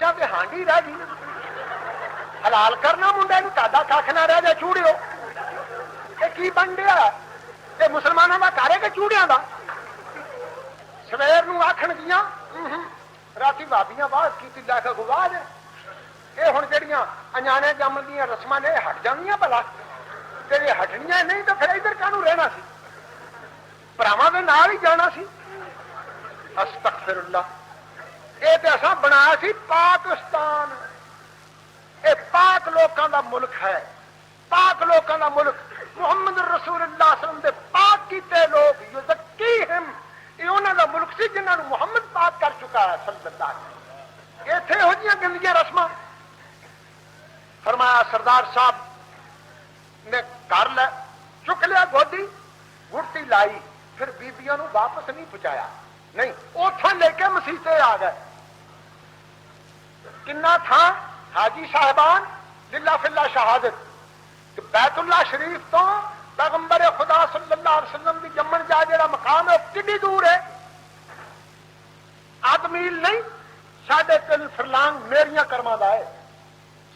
چوڑیاں تے ہانڈی رہ گئی حلال کرنا منڈے نو تہاڈا کھ نہ رہ جائے چوڑیو یہ کی بن گیا یہ مسلمانوں کا گھر ہے کہ چوڑیاں دا سویر نو آکھن گیاں رات بابیاں باز کی لے کے گواز یہ ہوں جہاں انجانے جمن دیا رسم نے ہٹ جانیا بلا جی ہٹنیاں نہیں تو پھر ادھر کانوں رہنا سی پراواں دے نال ہی جانا سی استغفر اللہ یہ تو اصا بنایا سی پاکستان یہ پاک لوکاں دا ملک ہے پاک لوکاں دا ملک محمد رسول اللہ صلی اللہ علیہ وسلم دے پاک کیتے لوگ یزکیہم یہ انہوں دا ملک سی جنہاں نو محمد پاک کر چکا ہے صلی اللہ علیہ وسلم اتنے ہو جیاں گندیاں رسماں فرمایا سردار صاحب نے کر لے چک لیا گودی گڑتی لائی پھر بیبیاں نو واپس نہیں پہنچایا نہیں اتھاں لے کے مسیتے آ گئے کنا تھا حاجی صاحبان للہ فی اللہ شہادت بیت اللہ شریف تو پیغمبر خدا صلی اللہ علیہ وسلم کی جمن جا جڑا مقام ہے کتنی دور ہے آدھ میل نہیں 3.5 فرلانگ میریاں کرما دا ہے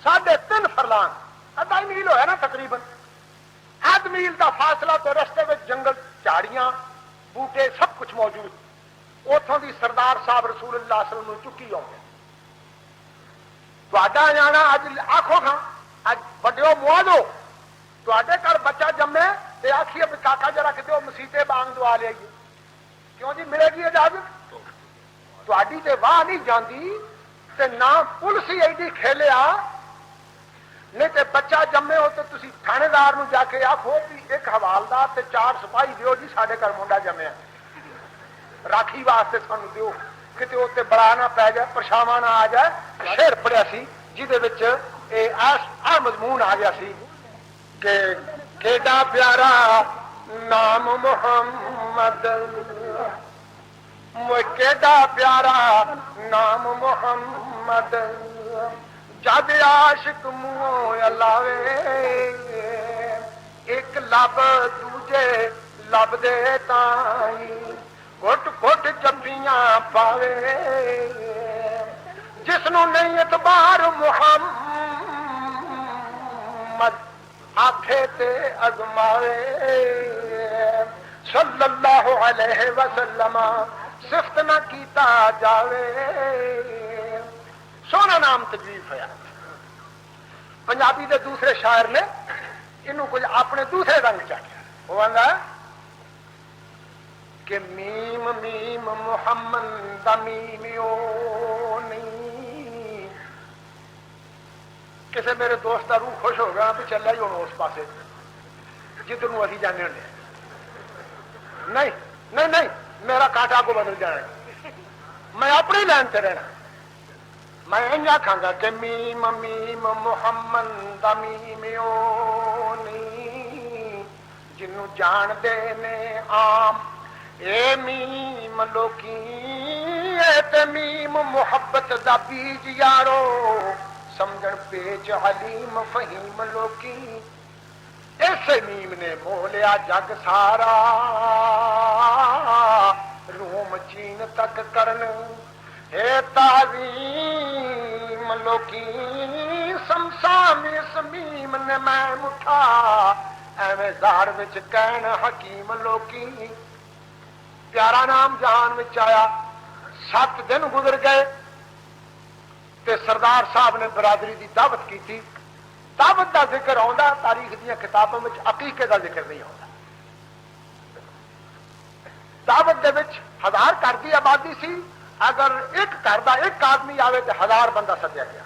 3.5 فرلانگ ادھا میل ہویا نا تقریباً آدھ میل دا فاصلہ تو رستے میں جنگل جھاڑیاں بوٹے سب کچھ موجود اتوں دی سردار صاحب رسول اللہ صلی اللہ علیہ وسلم چکی آؤ گے جانا اج آخو ہاں اج وڈیو موازو تے گھر بچہ جمے تے آخیے بھی کاکا جرا کتے مسیتے بانگ دعا لے آئیے کیوں جی ملے گی اجازت تھی تے واہ نہیں جاندی تے نہ پولیس ہی ایڈی کھیلیا نہیں تے بچہ جمے ہو تو تسی تھانے دار نو جا کے آخو بھی ایک حوالدار تے 4 سپاہی دیو جی ساڈے گھر منڈا جمیا راکھی واسطے سانو دیو کتے اتنے بڑا نہ پی جائے پرچھاواں نہ آ جائے شعر پڑھیا سی جہد آ مضمون آ گیا سی کہ کیڈا پیارا نام محمد کیڈا پیارا نام محمد جد عاشق منہ لاوے ایک لب دوجے لب دے تائی گھٹ گھٹ جفیاں پاوے جس نو نہیں اعتبار محمد آکھے تے ازماوے صلی اللہ علیہ وسلم صفت نہ کیتا جاوے سونا نام تجویز ہوا پنجابی دے دوسرے شاعر نے انہوں کچھ اپنے دوسرے رنگ چاہیا وہ آندا کہ میم میم محمد دا میمیو نہیں کسے میرے دوست کا روح خوش ہو گیا بھی چل ہی ہونا اس پاسے جدھر نو اسی جانے ہونے نہیں نہیں نہیں میرا کانٹا کو بدل جانا ہے میں اپنی لائن سے رہنا میں انج آکھاں گا کہ میم میم محمد دا میمیو نہیں جنوں جان دے نے عام اے میم لوکی اے تے میم محبت دا بیج یارو سمجھن پیچ حلیم فہیم لوکی ایسے میم نے مولیا جگ سارا روم چین تک کرن اے تعظیم لوکی سمسام اس میم نے میں مٹھا ایویں زار وچ کہن حکیم لوکی پیارا نام جہان میں آیا 7 دن گزر گئے تے سردار صاحب نے برادری دی دعوت کی تھی دعوت دا ذکر آندا تاریخ دیا کتابوں میں عقیقے دا ذکر نہیں آندا دعوت دے وچ 1000 گھر دی آبادی سی اگر ایک گھر دا ایک آدمی آوے تو 1000 بندہ سدیا گیا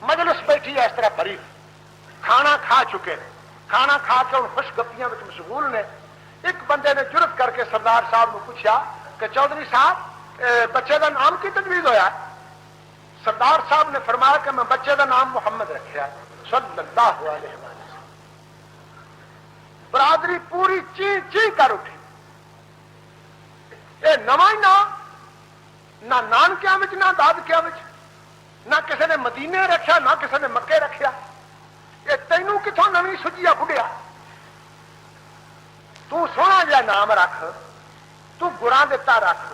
مجلس بیٹھی ہے اس طرح بری کھانا کھا چکے نے کھانا کھا کے ان خوش گپیاں وچ مشغول نے ایک بندے نے جرت کر کے سردار صاحب کو پوچھا کہ چودھری صاحب بچے کا نام کی تجویز ہویا سردار صاحب نے فرمایا کہ میں بچے کا نام محمد رکھا صلی اللہ علیہ وسلم برادری پوری چی چی کر اٹھی یہ نواں ہی نہ نانکیا نہ دادکیا نہ کسی نے مدینے رکھا نہ کسی نے مکے رکھا یہ تینوں کتوں نویں سجیا بڑھیا تو سونا جا نام رکھ تو گراں دتا رکھ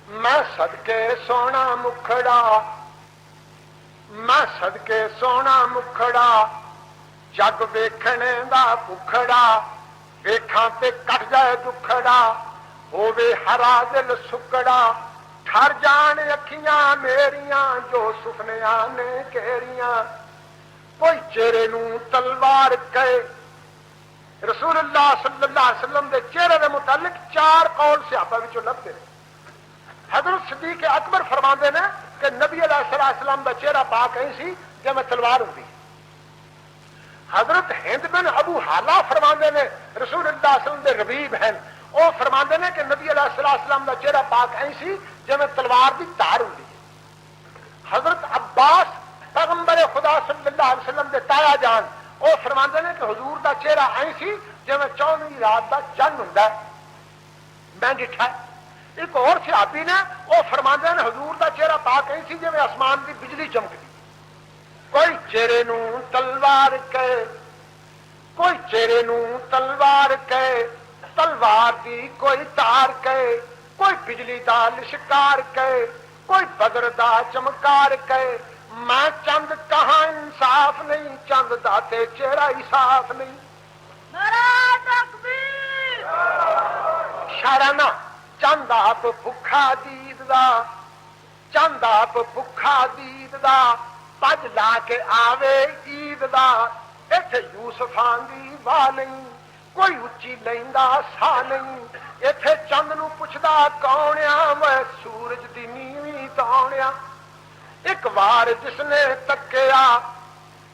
میں صدقے سونا مکھڑا، میں صدقے سونا مکھڑا، جگ ویکھنے دا بکھڑا، ویکھاں تے کٹ جائے دکھڑا، ہووے ہرا دل سکڑا، ٹھر جان اکھیاں میریاں جو سپنیاں نے گھیریاں، کوئی چہرے نو تلوار کہے۔ رسول اللہ صلی اللہ علیہ وسلم دے چہرے دے متعلق 4 قول صحابہ وچوں لبھدے نے۔ حضرت صدیق اکبر فرماندے نے کہ نبی علیہ السلام دا چہرہ پاک نہیں سی جویں تلوار ہوندی۔ حضرت ہند بن ابو حالہ فرماندے نے رسول اللہ صلی اللہ علیہ وسلم دے ربیب ہیں، وہ فرماندے نے کہ نبی علیہ السلام دا چہرہ پاک نہیں سی جویں تلوار دی تار ہوندی۔ حضرت عباس پیغمبر خدا صلی اللہ علیہ وسلم دے تایا جان، وہ فرماندے نے کہ حضور دا چہرہ این سی جویں 14ویں رات دا چند ہوندا ہے، میں ڈٹھا۔ ایک اور صحابی نے وہ فرماندے نے حضور دا چہرہ پاک این سی جویں آسمان دی بجلی چمکدی۔ کوئی چہرے نو تلوار کہے، کوئی چہرے نو تلوار کہے، تلوار دی کوئی تار کہے، کوئی بجلی دا لشکار کہے، کوئی بدر دا چمکار کہے، میں چند کہاں انصاف نہیں، چند دا تے چہرہ ہی صاف نہیں۔ نعرہ تکبیر، شرنا چند آپ بھکھا دید دا، چند آپ بھکھا دید دا، پج لا کے آوے عید دا، ایتھے یوسفاں دی واہ نہیں، کوئی اچھی لیندا سا نہیں، ایتھے چند نو پچھدا کونیا، میں سورج دی نیویں تونیا۔ ایک وار جس نے تکیا،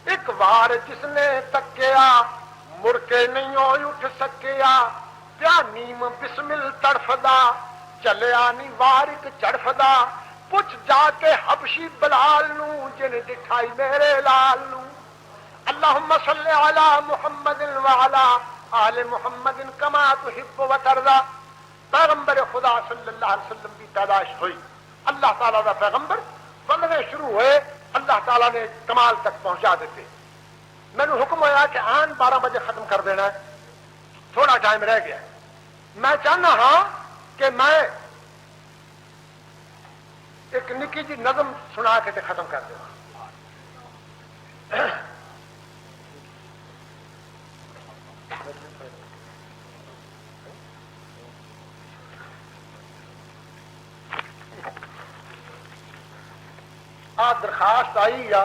ایک وار جس نے تکیا، مڑ کے نہیں اٹھ سکیا، پیا نیم بسمل تڑفدا، چلیا نہیں وارک چڑفدا، پوچھ جا کے حبشی بلال نو جن دکھائی میرے لال نو۔ اللہم صلی علی محمد وعلی آل محمد کما تحب و ترضی۔ پیغمبر خدا صلی اللہ علیہ وسلم کی پیدائش ہوئی، اللہ تعالیٰ کا پیغمبر بننے شروع ہوئے، اللہ تعالیٰ نے کمال تک پہنچا دیتے۔ میں نے حکم ہوا کہ آن 12 بجے ختم کر دینا ہے، تھوڑا ٹائم رہ گیا۔ میں چاہنا ہاں کہ میں ایک نکی جی نظم سنا کے تے ختم کر دوں۔ آ درخواست آئی یا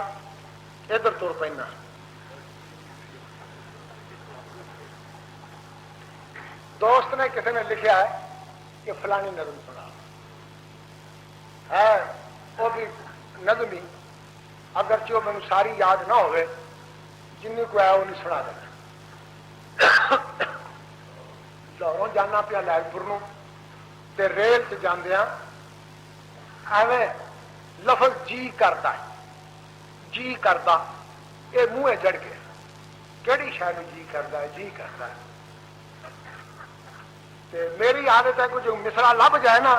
ادھر تر پینا۔ دوست نے کسی نے لکھا ہے کہ فلانی نظم سنا ہے، وہ بھی نظم ہی، اگرچہ وہ مجھے ساری یاد نہ ہوئے، جن کو ہے وہ نہیں سنا دینا۔ لاہوروں جانا پیا لائل پور تے ریل سے جاندیاں ایویں لفظ جی کرتا ہے، جی کرتا، یہ منہ چڑھ گیا، کہڑی شاید جی کرتا ہے، جی کرتا ہے۔ تے میری عادت ہے کہ جو مصرا لب جائے نا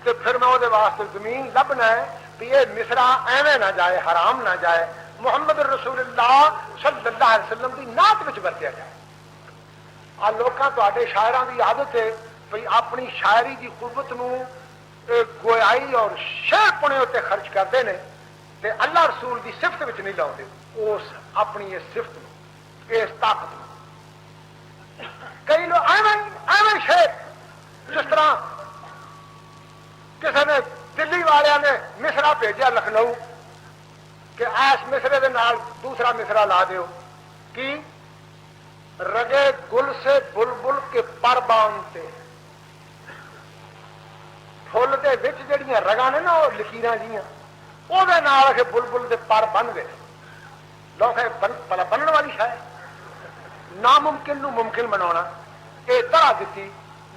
تو پھر میں وہ واسطے زمین لبنا ہے کہ یہ مصرا ایویں نہ جائے، حرام نہ جائے، محمد رسول اللہ صلی اللہ علیہ وسلم کی نعت وچ ورتیا جائے۔ آ لوکاں تواڈے شاعراں دی عادت ہے بھئی اپنی شاعری دی قوت نو گویائی اور شعر پنے اتنے خرچ کرتے ہیں تے اللہ رسول دی صفت وچ نہیں لاؤندے، اس اپنی اس صفت نو، اس طاقت نو۔ کئی لوگ ایویں شعر، جس طرح کسی نے دلی والوں نے مصرا بھیجا لکھنؤ کہ ایس مصرے دے نال دوسرا مصرا لا دیو کی رگے گل سے بلبل کے پر باندھتے، فل دے وچ جڑیاں رگاں نے نا وہ لکیراں جیاں، وہ بلبل دے پر بن گئے لوگ پلا بننے والی شاید ناممکن نو ممکن بنانا، یہ طرح دیتی۔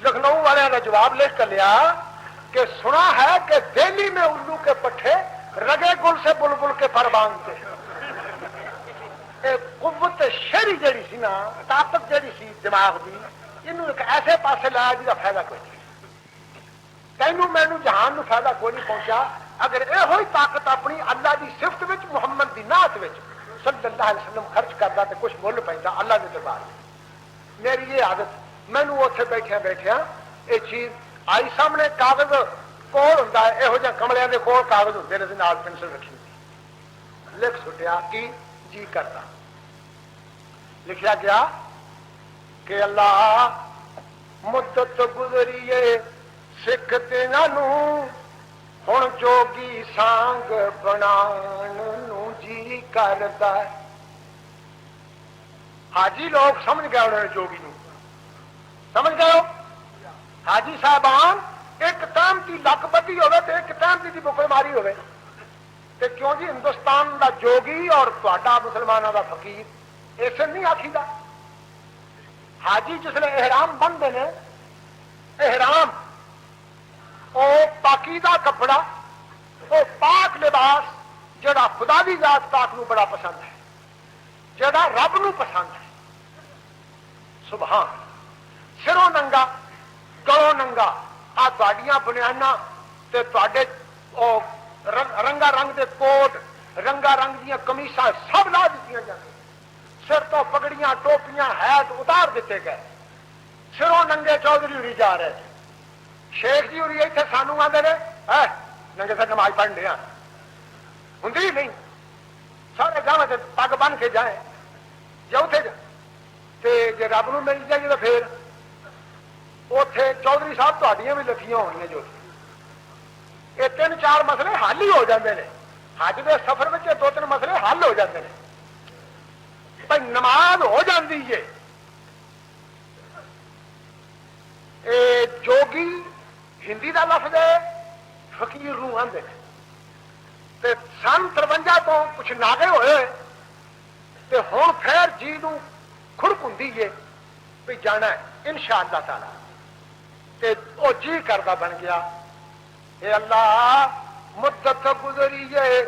لکھنؤ والوں کا جواب لکھ کر لیا کہ سنا ہے کہ دہلی میں الو کے پٹھے رگے گل سے بلبل کے پر باندھتے۔ قوت شہری جڑی سی نا، طاقت جڑی سی دماغ دی، انہوں ایک ایسے پاسے لایا جا فائدہ کوئی نہیں، تینوں مینوں جہان نو فائدہ کوئی نہیں پہنچا۔ اگر یہ ہوئی طاقت اپنی اللہ دی صفت وچ، محمد دی نعت وچ صلی اللہ علیہ وسلم خرچ کرتا تو کچھ مل پیندا اللہ کے دربار میں۔ میری یہ عادت، مینوں اتنے بیٹھیا یہ چیز آئی سامنے، کاغذ کول ہوندا ہے ਇਹੋ ਜਿਹੇ ਕਮਲਿਆਂ ਦੇ ਕੋਲ ਕਾਗਜ਼ ਹੁੰਦੇ ਨੇ ਤੇ ਨਾਲ ਪੈਨਸਲ ਰੱਖੀ ਹੁੰਦੀ ਲਿਖ ਸੁੱਟਿਆ ਕੀ ਜੀ ਕਰਦਾ ਲਿਖਿਆ ਗਿਆ ਕਿ ਅੱਲਾ ਮੁੱਦਤ ਗੁਜ਼ਰੀਏ ਸਿੱਖ ਦਿਨਾਂ ਨੂੰ ਹੁਣ ਜੋਗੀ ਸਾਂਗ ਬਣਾਉਣ ਨੂੰ ਜੀ ਕਰਦਾ ਹਾਜੀ ਲੋਕ ਸਮਝ ਗਏ ਉਹਨਾਂ ਨੇ ਜੋਗੀ ਨੂੰ ਸਮਝ ਗਏ ਹਾਜੀ ਸਾਹਿਬਾਨ ਇੱਕ ਟਾਈਮ ਦੀ ਲੱਕ ਬੱਧੀ ਹੋਵੇ ਤੇ ਇੱਕ ਟਾਈਮ ਦੀ ਬੁੱਕਲ ਮਾਰੀ ਹੋਵੇ ਤੇ ਕਿਉਂ ਜੀ ਹਿੰਦੁਸਤਾਨ ਦਾ ਜੋਗੀ ਔਰ ਤੁਹਾਡਾ ਮੁਸਲਮਾਨਾਂ ਦਾ ਫਕੀਰ ਇਸੇ ਨਹੀਂ ਆਖੀਦਾ ਹਾਜੀ ਜਿਸਲੇ ਇਹਰਾਮ ਬੰਨਦੇ ਨੇ ਇਹਰਾਮ ਉਹ ਪਾਕੀਦਾ ਕੱਪੜਾ ਉਹ ਪਾਕ ਲਿਬਾਸ ਜਿਹੜਾ ਖੁਦਾ ਦੀ ਜ਼ਾਤ ਪਾਕ ਨੂੰ ਬੜਾ ਪਸੰਦ ਹੈ ਜਿਹੜਾ ਰੱਬ ਨੂੰ ਪਸੰਦ ਹੈ ਸੁਭਾਨ ਸਿਰੋਂ ਨੰਗਾ ਗਲੋਂ ਨੰਗਾ ਆ ਤੁਹਾਡੀਆਂ ਬਨਿਆਨਾਂ ਤੇ ਤੁਹਾਡੇ ਉਹ ਰੰਗਾ ਰੰਗ ਦੇ ਕੋਟ ਰੰਗਾ ਰੰਗ ਦੀਆਂ ਕਮੀਜ਼ਾਂ ਸਭ ਲਾ ਦਿੱਤੀਆਂ ਜਾਂਦੀਆਂ ਸਿਰ ਤੋਂ ਪਗੜੀਆਂ ਟੋਪੀਆਂ ਹੈਟ ਉਤਾਰ ਦਿੱਤੇ ਗਏ ਸਿਰੋਂ ਨੰਗੇ ਚੌਧਰੀ ਉਰੀ ਜਾ ਰਹੇ ਸ਼ੇਖ ਜੀ ਉਰੀ ਇੱਥੇ ਸਾਨੂੰ ਆਉਂਦੇ ਨੇ ਹੈ ਨੰਗੇ ਸਿਰ ਨਮਾਜ਼ ਪੜ੍ਹਨ ਡਿਆ ਹੁੰਦੀ ਨਹੀਂ ਸਾਰੇ ਗਾਵਾਂ ਤੇ ਪੱਗ ਬੰਨ ਕੇ ਜਾਏ ਜੇ ਉੱਥੇ ਤੇ ਜੇ ਰੱਬ ਨੂੰ ਮਿਲ ਜਾਈਏ ਤਾਂ ਫੇਰ ਉੱਥੇ ਚੌਧਰੀ ਸਾਹਿਬ ਤੁਹਾਡੀਆਂ ਵੀ ਲਿਖੀਆਂ ਹੋਣੀਆਂ ਜੋ ਇਹ 3-4 ਮਸਲੇ ਹੱਲ ਹੀ ਹੋ ਜਾਂਦੇ ਨੇ ਹੱਜ ਦੇ ਸਫ਼ਰ ਵਿੱਚ 2-3 ਮਸਲੇ ਹੱਲ ਹੋ ਜਾਂਦੇ ਨੇ ਭਾਈ ਨਮਾਜ਼ ਹੋ ਜਾਂਦੀ ਏ ਇਹ ਜੋਗੀ ਹਿੰਦੀ ਦਾ ਲਫ਼ਜ਼ ਹੈ ਫਕੀਰ ਨੂੰ ਆਂਦੇ ਨੇ ਤੇ ਸੰਨ 53 ਤੋਂ ਕੁਛ ਨਾਗੇ ਹੋਏ ਤੇ ਹੁਣ ਫੇਰ ਜੀ ਨੂੰ ਖੁੜਕ ਹੁੰਦੀ ਏ ਵੀ ਜਾਣਾ ਇਨਸ਼ਾ ਅੱਲਾਹ ਤਾਲਾ ਤੇ ਉਹ ਜੀ ਕਰਦਾ ਬਣ ਗਿਆ ਇਹ ਅੱਲਾਹ ਮੁੱਦਤ ਗੁਜ਼ਰੀ ਏ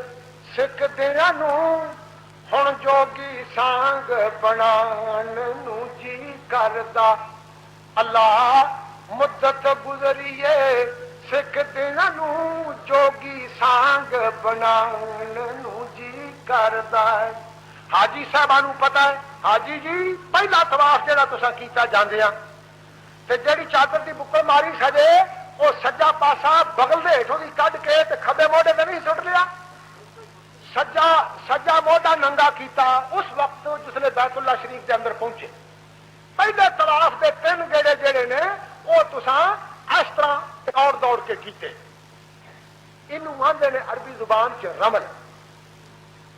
ਸਿੱਖ ਦਿਨਾਂ ਨੂੰ ਹੁਣ ਜੋਗੀ ਸਾਂਗ ਬਣਾਉਣ ਨੂੰ ਜੀ ਕਰਦਾ ਅੱਲਾਹ ਮੁੱਦਤ ਗੁਜ਼ਰੀ ਏ ਸਿੱਖ ਦਿਨਾਂ ਨੂੰ ਜੋਗੀ ਸਾਂਗ ਬਣਾਉਣ ਨੂੰ ਜੀ ਕਰਦਾ ਹਾਜੀ ਸਾਹਿਬਾਂ ਨੂੰ ਪਤਾ ਹੈ ਹਾਜੀ ਜੀ ਪਹਿਲਾ ਤਵਾਫ ਜਿਹੜਾ ਤੁਸੀਂ ਕੀਤਾ ਜਾਂਦੇ ਆ ਤੇ ਜਿਹੜੀ ਚਾਦਰ ਦੀ ਬੁੱਕਲ ਮਾਰੀ ਸਜੇ ਉਹ ਸੱਜਾ ਪਾਸਾ ਬਗਲ ਦੇ ਹੇਠੋਂ ਦੀ ਕੱਢ ਕੇ ਤੇ ਖੱਬੇ ਮੋਢੇ ਤੇ ਨਹੀਂ ਸੁੱਟ ਲਿਆ ਸੱਜਾ ਮੋਢਾ ਨੰਗਾ ਕੀਤਾ ਉਸ ਵਕਤ ਜਿਸਲੇ ਬੈਤੁੱਲਾ ਸ਼ਰੀਫ ਦੇ ਅੰਦਰ ਪਹੁੰਚੇ ਪਹਿਲੇ ਤਵਾਫ ਦੇ 3 ਗੇੜੇ ਜਿਹੜੇ ਨੇ ਉਹ ਤੁਸੀਂ ਇਸ ਤਰ੍ਹਾਂ ਦੌੜ ਕੇ ਕੀਤੇ ਇਹਨੂੰ ਆਂਦੇ ਨੇ ਅਰਬੀ ਜ਼ੁਬਾਨ ਚ ਰਮਲ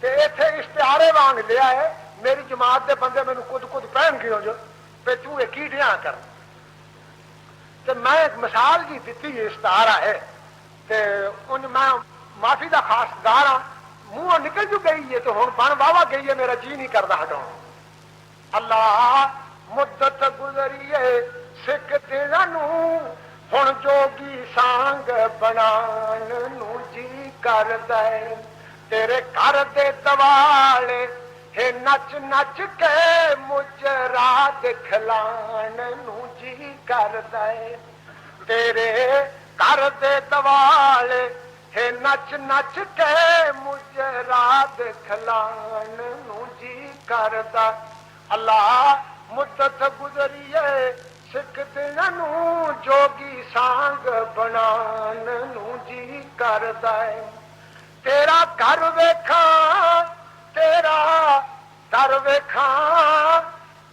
ਤੇ ਇੱਥੇ ਇਸ਼ਤਿਹਾਰੇ ਵਾਂਗ ਲਿਆ ਹੈ ਮੇਰੀ ਜਮਾਤ ਦੇ ਬੰਦੇ ਮੈਨੂੰ ਕੁਝ ਪਹਿਨ ਗਿਓ ਜੋ ਤੇ ਤੂੰ ਇਹ ਕੀ ਢਿਆ ਕਰ ਤੇ ਮੈਂ ਇੱਕ ਮਿਸਾਲ ਜੀ ਦਿੱਤੀ ਇਸ਼ਤਿਹਾਰਾ ਹੈ ਤੇ ਉਹ ਮੈਂ ਮਾਫੀ ਦਾ ਖਾਸਦਾਰ ਹਾਂ ਮੂੰਹੋਂ ਨਿਕਲ ਜੂ ਗਈ ਹੈ ਤੇ ਹੁਣ ਬਣ ਵਾਵਾ ਗਈ ਹੈ ਮੇਰਾ ਜੀ ਨਹੀਂ ਕਰਦਾ ਹਟਾਉਣ ਅੱਲਾਹ ਮੁੱਦਤ ਗੁਜ਼ਰੀ ਏ ਸਿੱਖ ਦਿਨਾਂ ਨੂੰ ਹੁਣ ਜੋਗੀ ਸਾਂਗ ਬਣਾਉਣ ਨੂੰ ਜੀ ਕਰਦਾ ਤੇਰੇ ਘਰ ਦੇ ਦਵਾਲੇ ਹੈ ਨੱਚ ਨੱਚ ਕੇ ਮੁਜਰਾ ਦਿਖਲਾਣ ਨੂੰ ਜੀ ਕਰਦਾ ਤੇਰੇ ਘਰ ਦੇ ਦਵਾਲੇ ਹੈ ਨੱਚ ਨੱਚ ਕੇ ਮੁਜਰਾ ਦਿਖਲਾਣ ਨੂੰ ਜੀ ਕਰਦਾ ਅੱਲਾਹ ਮੁੱਦਤ ਗੁਜ਼ਰੀਏ ਸਿੱਖ ਦਿਨਾਂ ਨੂੰ ਜੋਗੀ ਸਾਂਗ ਬਣਾਉਣ ਨੂੰ ਜੀ ਕਰਦਾ ਤੇਰਾ ਘਰ ਵੇਖਾਂ ਤੇਰਾ ਦਰ ਵੇਖਾਂ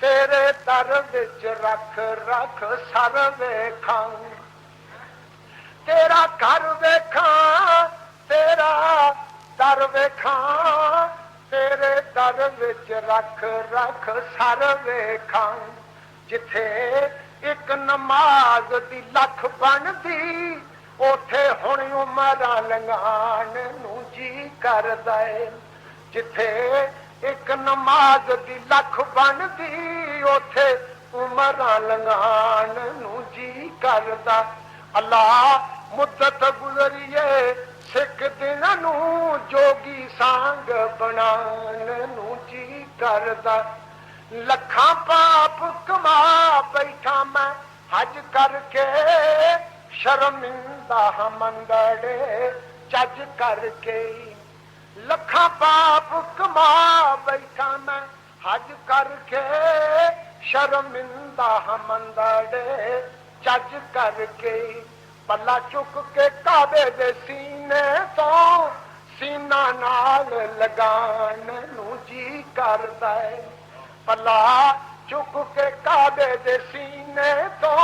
ਤੇਰੇ ਦਰ ਵਿੱਚ ਰੱਖ ਰੱਖ ਸਰ ਵੇਖਾਂ ਤੇਰਾ ਘਰ ਵੇਖਾਂ ਤੇਰਾ ਦਰ ਵੇਖਾਂ ਤੇਰੇ ਦਰ ਵਿੱਚ ਰੱਖ ਰੱਖ ਸਰ ਵੇਖਾਂ ਜਿੱਥੇ ਇੱਕ ਨਮਾਜ਼ ਦੀ ਲੱਖ ਬਣਦੀ ਉਥੇ ਹੁਣ ਉਮਰਾਂ ਲੰਘਾਣ ਨੂੰ ਜੀ ਕਰਦਾ ਜਿੱਥੇ ਇੱਕ ਨਮਾਜ਼ ਦੀ ਲੱਖ ਬਣਦੀ ਉਥੇ ਉਮਰਾਂ ਲੰਘਾਣ ਨੂੰ ਜੀ ਕਰਦਾ ਅੱਲਾਹ ਮੁੱਦਤ ਗੁਜ਼ਰੀਏ ਸਿੱਖ ਦਿਨਾਂ ਨੂੰ ਜੋਗੀ ਸਾਂਗ ਬਣਾਉਣ ਨੂੰ ਜੀ ਕਰਦਾ ਲੱਖਾਂ ਪਾਪ ਕਮਾ ਬੈਠਾ ਮੈਂ ਹਜ ਕਰਕੇ ਸ਼ਰਮਿੰਦਾ ਹਾਂ ਮੰਦੜੇ ਚੱਜ ਕਰਕੇ ਲੱਖਾਂ ਪਾਪ ਕਮਾ ਬੈਠਾ ਮੈਂ ਹਜ ਕਰਕੇ ਸ਼ਰਮਿੰਦਾ ਹਾਂ ਮੰਦੜੇ ਚੱਜ ਕਰਕੇ پلا چک کے کعبے دے سینے تو سینہ نال لگان نو جی کردا ہے پلا چک کے کعبے دے سینے تو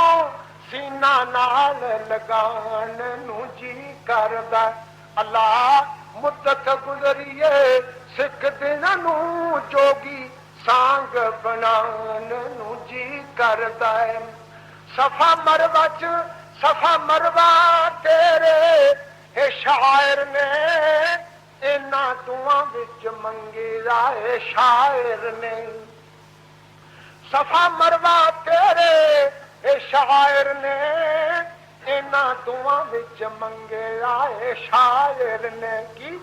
سینہ نال لگان نو جی کردا ہے اللہ مدت گزریے سکھ دناں نو جوگی سانگ بنان نو جی کردا ہے صفا مروہ صفا مروہ تیرے اے شاعر نے اینا دعاں وچ منگی رائے شاعر نے صفا مروہ تیرے اے شاعر نے اینا دعاں وچ منگے رائے شاعر نے کی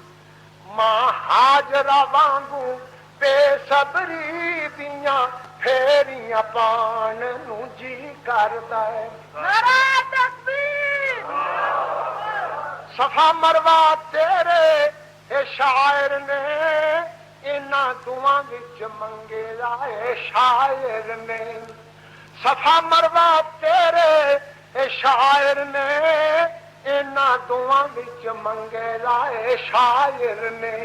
ماں ہاجرہ وانگوں بے صبری دیاں پھیریاں پان نو جی کردا ہے نعرہ تکبیر صفا مروہ تیرے اے شاعر نے اینا دعاں وچ منگے رائے شاعر نے صفا مروہ تیرے اے شاعر نے اینا دعاں وچ منگے رائے شاعر نے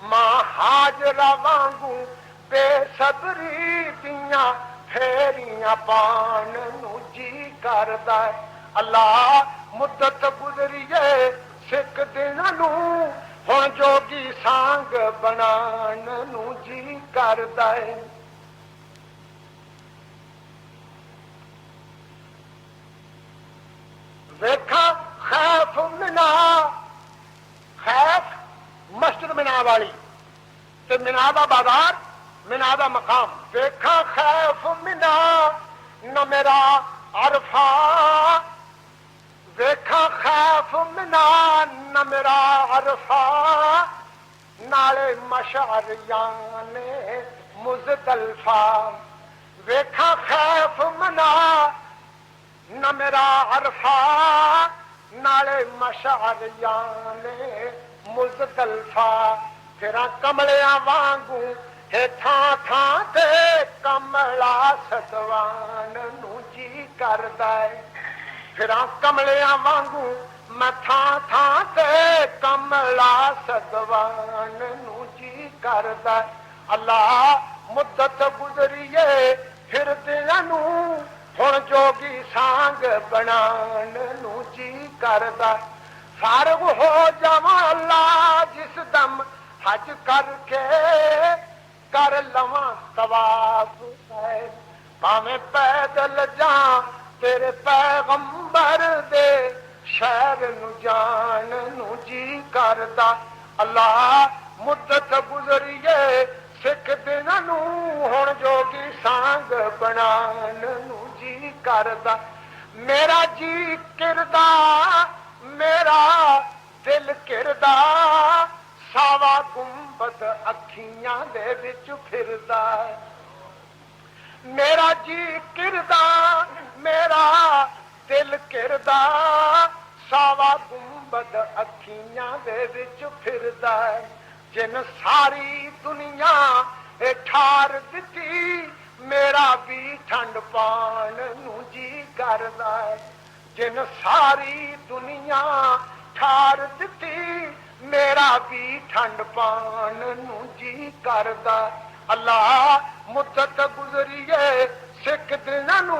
ماں ہاجرہ وانگوں بے صبری دیاں پھیریاں پان نو جی کردا ہے اللہ مدت گزریے سکھ دناں نو ہن جوگی سانگ بنان نو جی کردا ہے ویکھاں خیف منا خیف مسجد منا والی تے منا دا بازار منا دا مقام ویکھاں خیف منا نہ میرا عرفہ ویکھاں خیف منا نہ میرا عرفہ نالے مشعریاں نے مزدلفہ ویکھاں خیف منا نہ میرا عرفہ نالے مشعریاں نے مزدلفہ پھراں کملیاں وانگوں ہے تھاں تھاں تے کملا ستوان نو جی کردا ہے پھراں کملیاں وانگوں میں تھاں تھاں تے کملا ستوان نو جی کردا ہے اللہ مدت گزریے پھر دیاں نو ہن جوگی سانگ بنان نو جی کردا فارغ ہو جاواں اللہ جس دم حج کر کے کر لواں طواف ہے پاویں پیدل جاں تیرے پیغمبر دے شہر نو جان نو جی کردا اللہ مدت گزریے سکھ دناں نو ہن جوگی سانگ بنان نو جی کردا میرا جی کردا میرا دل کردا ساوا گنبد اکھیاں دے وچ پھردا میرا جی کردا میرا دل کردا ساوا گنبد اکھیاں دے وچ پھردا جن ساری دنیا اے ٹھار دتی میرا بھی ٹھنڈ پان نو جی کردا جن ساری دنیا ٹھار دتی میرا بھی ٹھنڈ پان نو جی کردا اللہ مدت گزریے سکھ دناں نو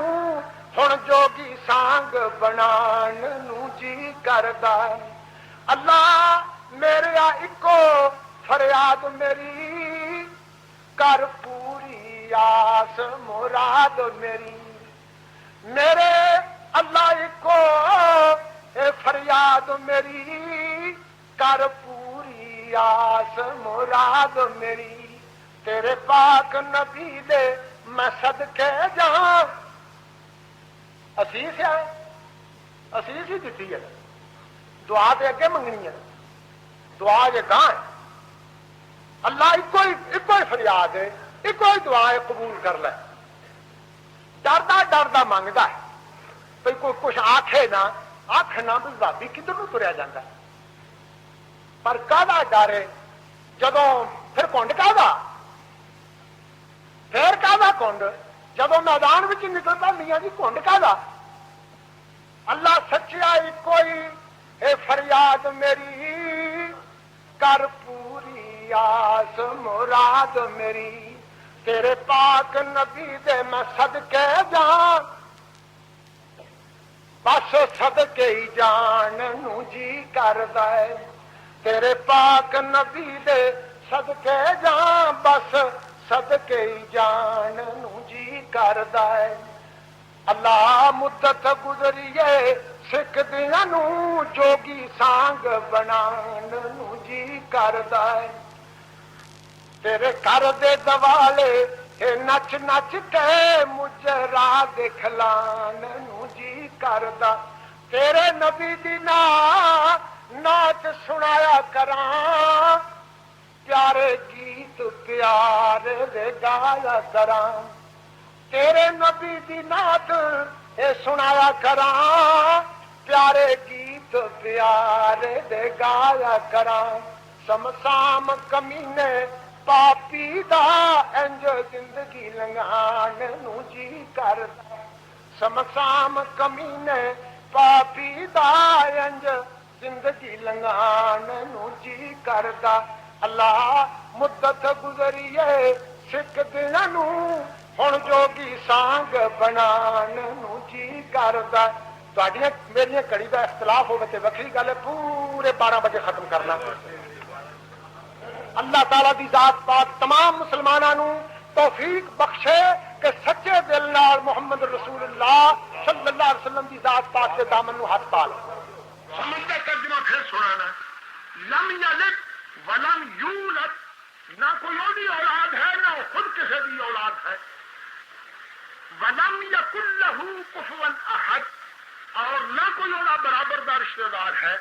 ہن جوگی سانگ بنان نو جی کردا اللہ میرے اکو فریاد میری کر پوری آس مراد میری میرے اللہ کو اے فریاد میری کر پوری آس مراد میری تیرے پاک نبی دے میں صدقے جاں اسیس ہے اسیس ہی دیتی ہے دعا دے اگے منگنی ہے دعا یہ گاں ہے اللہ ایک ہی فریاد ہے ایک ہی دعا ہے قبول کر لے ڈردا ڈردا منگتا ہے بھائی کوئی کچھ آکھے نہ آخنا بھی بھابی کدھر نو تریا جاتا ہے پر کہدا ڈر ہے جدوں پھر کنڈ کہدا پھر کہدا کنڈ جدوں میدان وچ نکلتا میاں جی کنڈ کہدا اللہ سچائی کوئی اے فریاد میری کر پوری آس مراد میری تیرے پاک نبی دے میں صدقے جان بس صدقے ہی جان نو جی کردا ہے تیرے پاک نبی دے صدقے جان بس صدقے ہی جان نو جی کردا ہے اللہ مدت گزریے سکھ دیاں نو جوگی سانگ بنان نو جی کردا ہے تیرے گھر دے دوالے اے نچ نچ کے مجھے راہ دکھلان نو جی کردا تیرے نبی دی نعت سنایا کراں پیارے گیت پیارے دے گایا کراں تیرے نبی دی نعت اے سنایا کراں پیارے گیت پیارے دے گایا کراں سمسام کمینے پاپی دا انج زندگی لنگان نو جی کردا سمسام کمینے پاپی دا انج زندگی لنگان نو جی کردا اللہ مدت گزریے سکھ دیاں نو ہن جوگی سانگ بنان نو جی کردا تہاڈیاں میریاں کڑی دا اختلاف ہوے تے وکری گل ہے پورے 12 بجے ختم کرنا اللہ تعالیٰ دی ذات پاک تمام مسلماناں نو توفیق بخشے کہ سچے دل نال محمد رسول اللہ صلی اللہ علیہ وسلم دی ذات پاک کے دامن نو ہاتھ پا لے سمجھ کا ترجمہ پھر سنانا لم یلد ولم یولد نہ کوئی اور اولاد ہے نہ خود کسی کی اولاد ہے ولم یکن لہ کفوا احد اور نہ کوئی اور برابر کا رشتہ دار ہے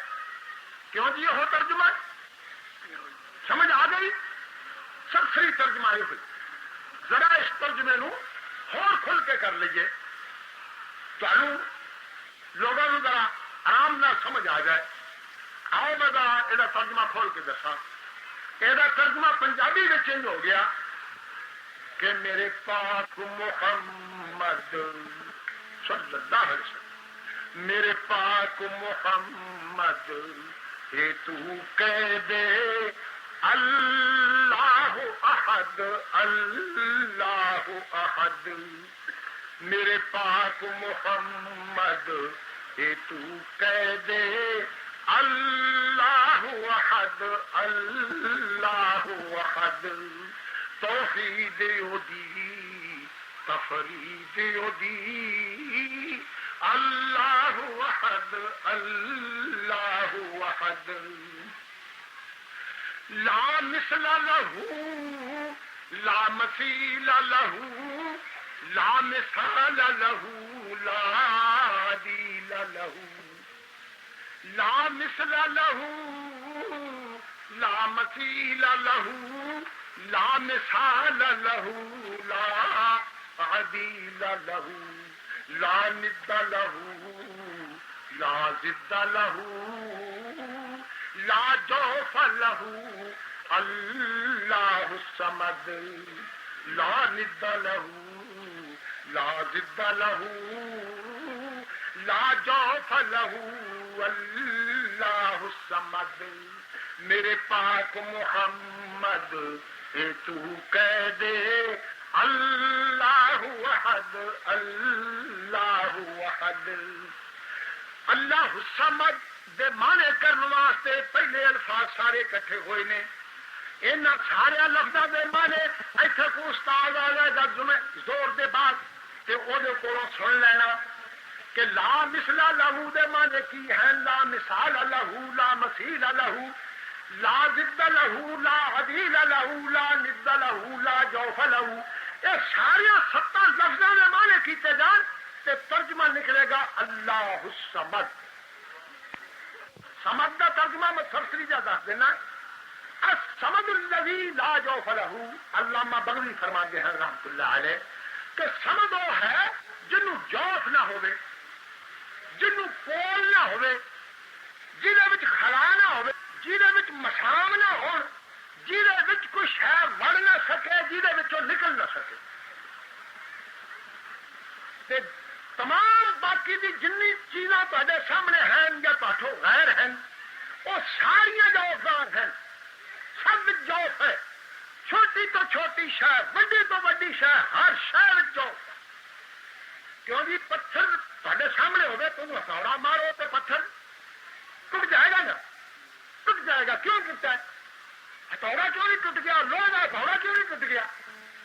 کیوں جی یہ ترجمہ سمجھ آ گئی سب صحیح ترجمہ یہ ہوئی ذرا اس ترجمے نو اور کھل کے کر لیجیے لوگوں کو ذرا آرام نہ سمجھ آ جائے آؤ میں ذرا یہ ترجمہ کھول کے دسا یہ ترجمہ پنجابی میں چینج ہو گیا کہ میرے پاک محمد صلی اللہ علیہ وسلم میرے پاک محمد اے تو کہہ دے اللہ احد اللہ احد میرے پاک محمد اے تو کہہ دے اللہ احد اللہ احد توحید دی تفرید دی اللہ احد اللہ احد لا مثل له لا مثيل له لا مثال له لا عديل له لا مثل له لا مثيل له لا مثال له لا عديل له لا ند له لا ضد له لا جوف له اللہ الصمد لا ند له لا ضد له لا جوف له اللہ الصمد میرے پاک محمد اے تو کہہ دے اللہ احد اللہ احد اللہ الصمد دے معنی کرنے واسطے پہلے الفاظ سارے اکٹھے ہوئے نے ان سارے لفظوں دے معنی ایتھے کو استاد آ جائے گا زور دے بعد تے او دے کولوں سن لینا کہ لا مثل لہو دے معنی کی ہے لا مثال لہو لا مثیل لہو لا ضد لہو لا عدیل لہو لا ند لہو لا جوف لہو یہ سارے 7 لفظوں دے معنی کیتے جان تے ترجمہ نکلے گا اللہ الصمد سمد کا ترجمہ میں سرسری جا دس دینا الصمد الذی لا جوف لہ علامہ بغوی فرماتے ہیں رحمۃ اللہ علیہ کہ سمد وہ ہے جنوں جوف نہ ہوئے جنوں پول نہ ہوئے جہدے وچ خلا نہ ہوئے جہدے وچ مسام نہ ہون جہدے وچ کوئی شے وڑ نہ سکے جہدے وچوں نکل نہ سکے تے تمام باقی دی جنی چیزاں تہاڈے سامنے ہیں یا تہاڈوں غیر ہیں وہ ساریاں جوفدار ہیں، سب جوف ہے، چھوٹی تو چھوٹی شے، بڑی تو بڑی شے، ہر شے جوف۔ کیوں جی پتھر تہاڈے سامنے ہوگا، تم ہتھوڑا مارو تو پتھر ٹوٹ جائے گا نا، ٹوٹ جائے گا۔ کیوں ٹوٹا ہے؟ ہتھوڑا کیوں نہیں ٹوٹ گیا؟ لوہے کا ہتھوڑا کیوں نہیں ٹوٹ گیا؟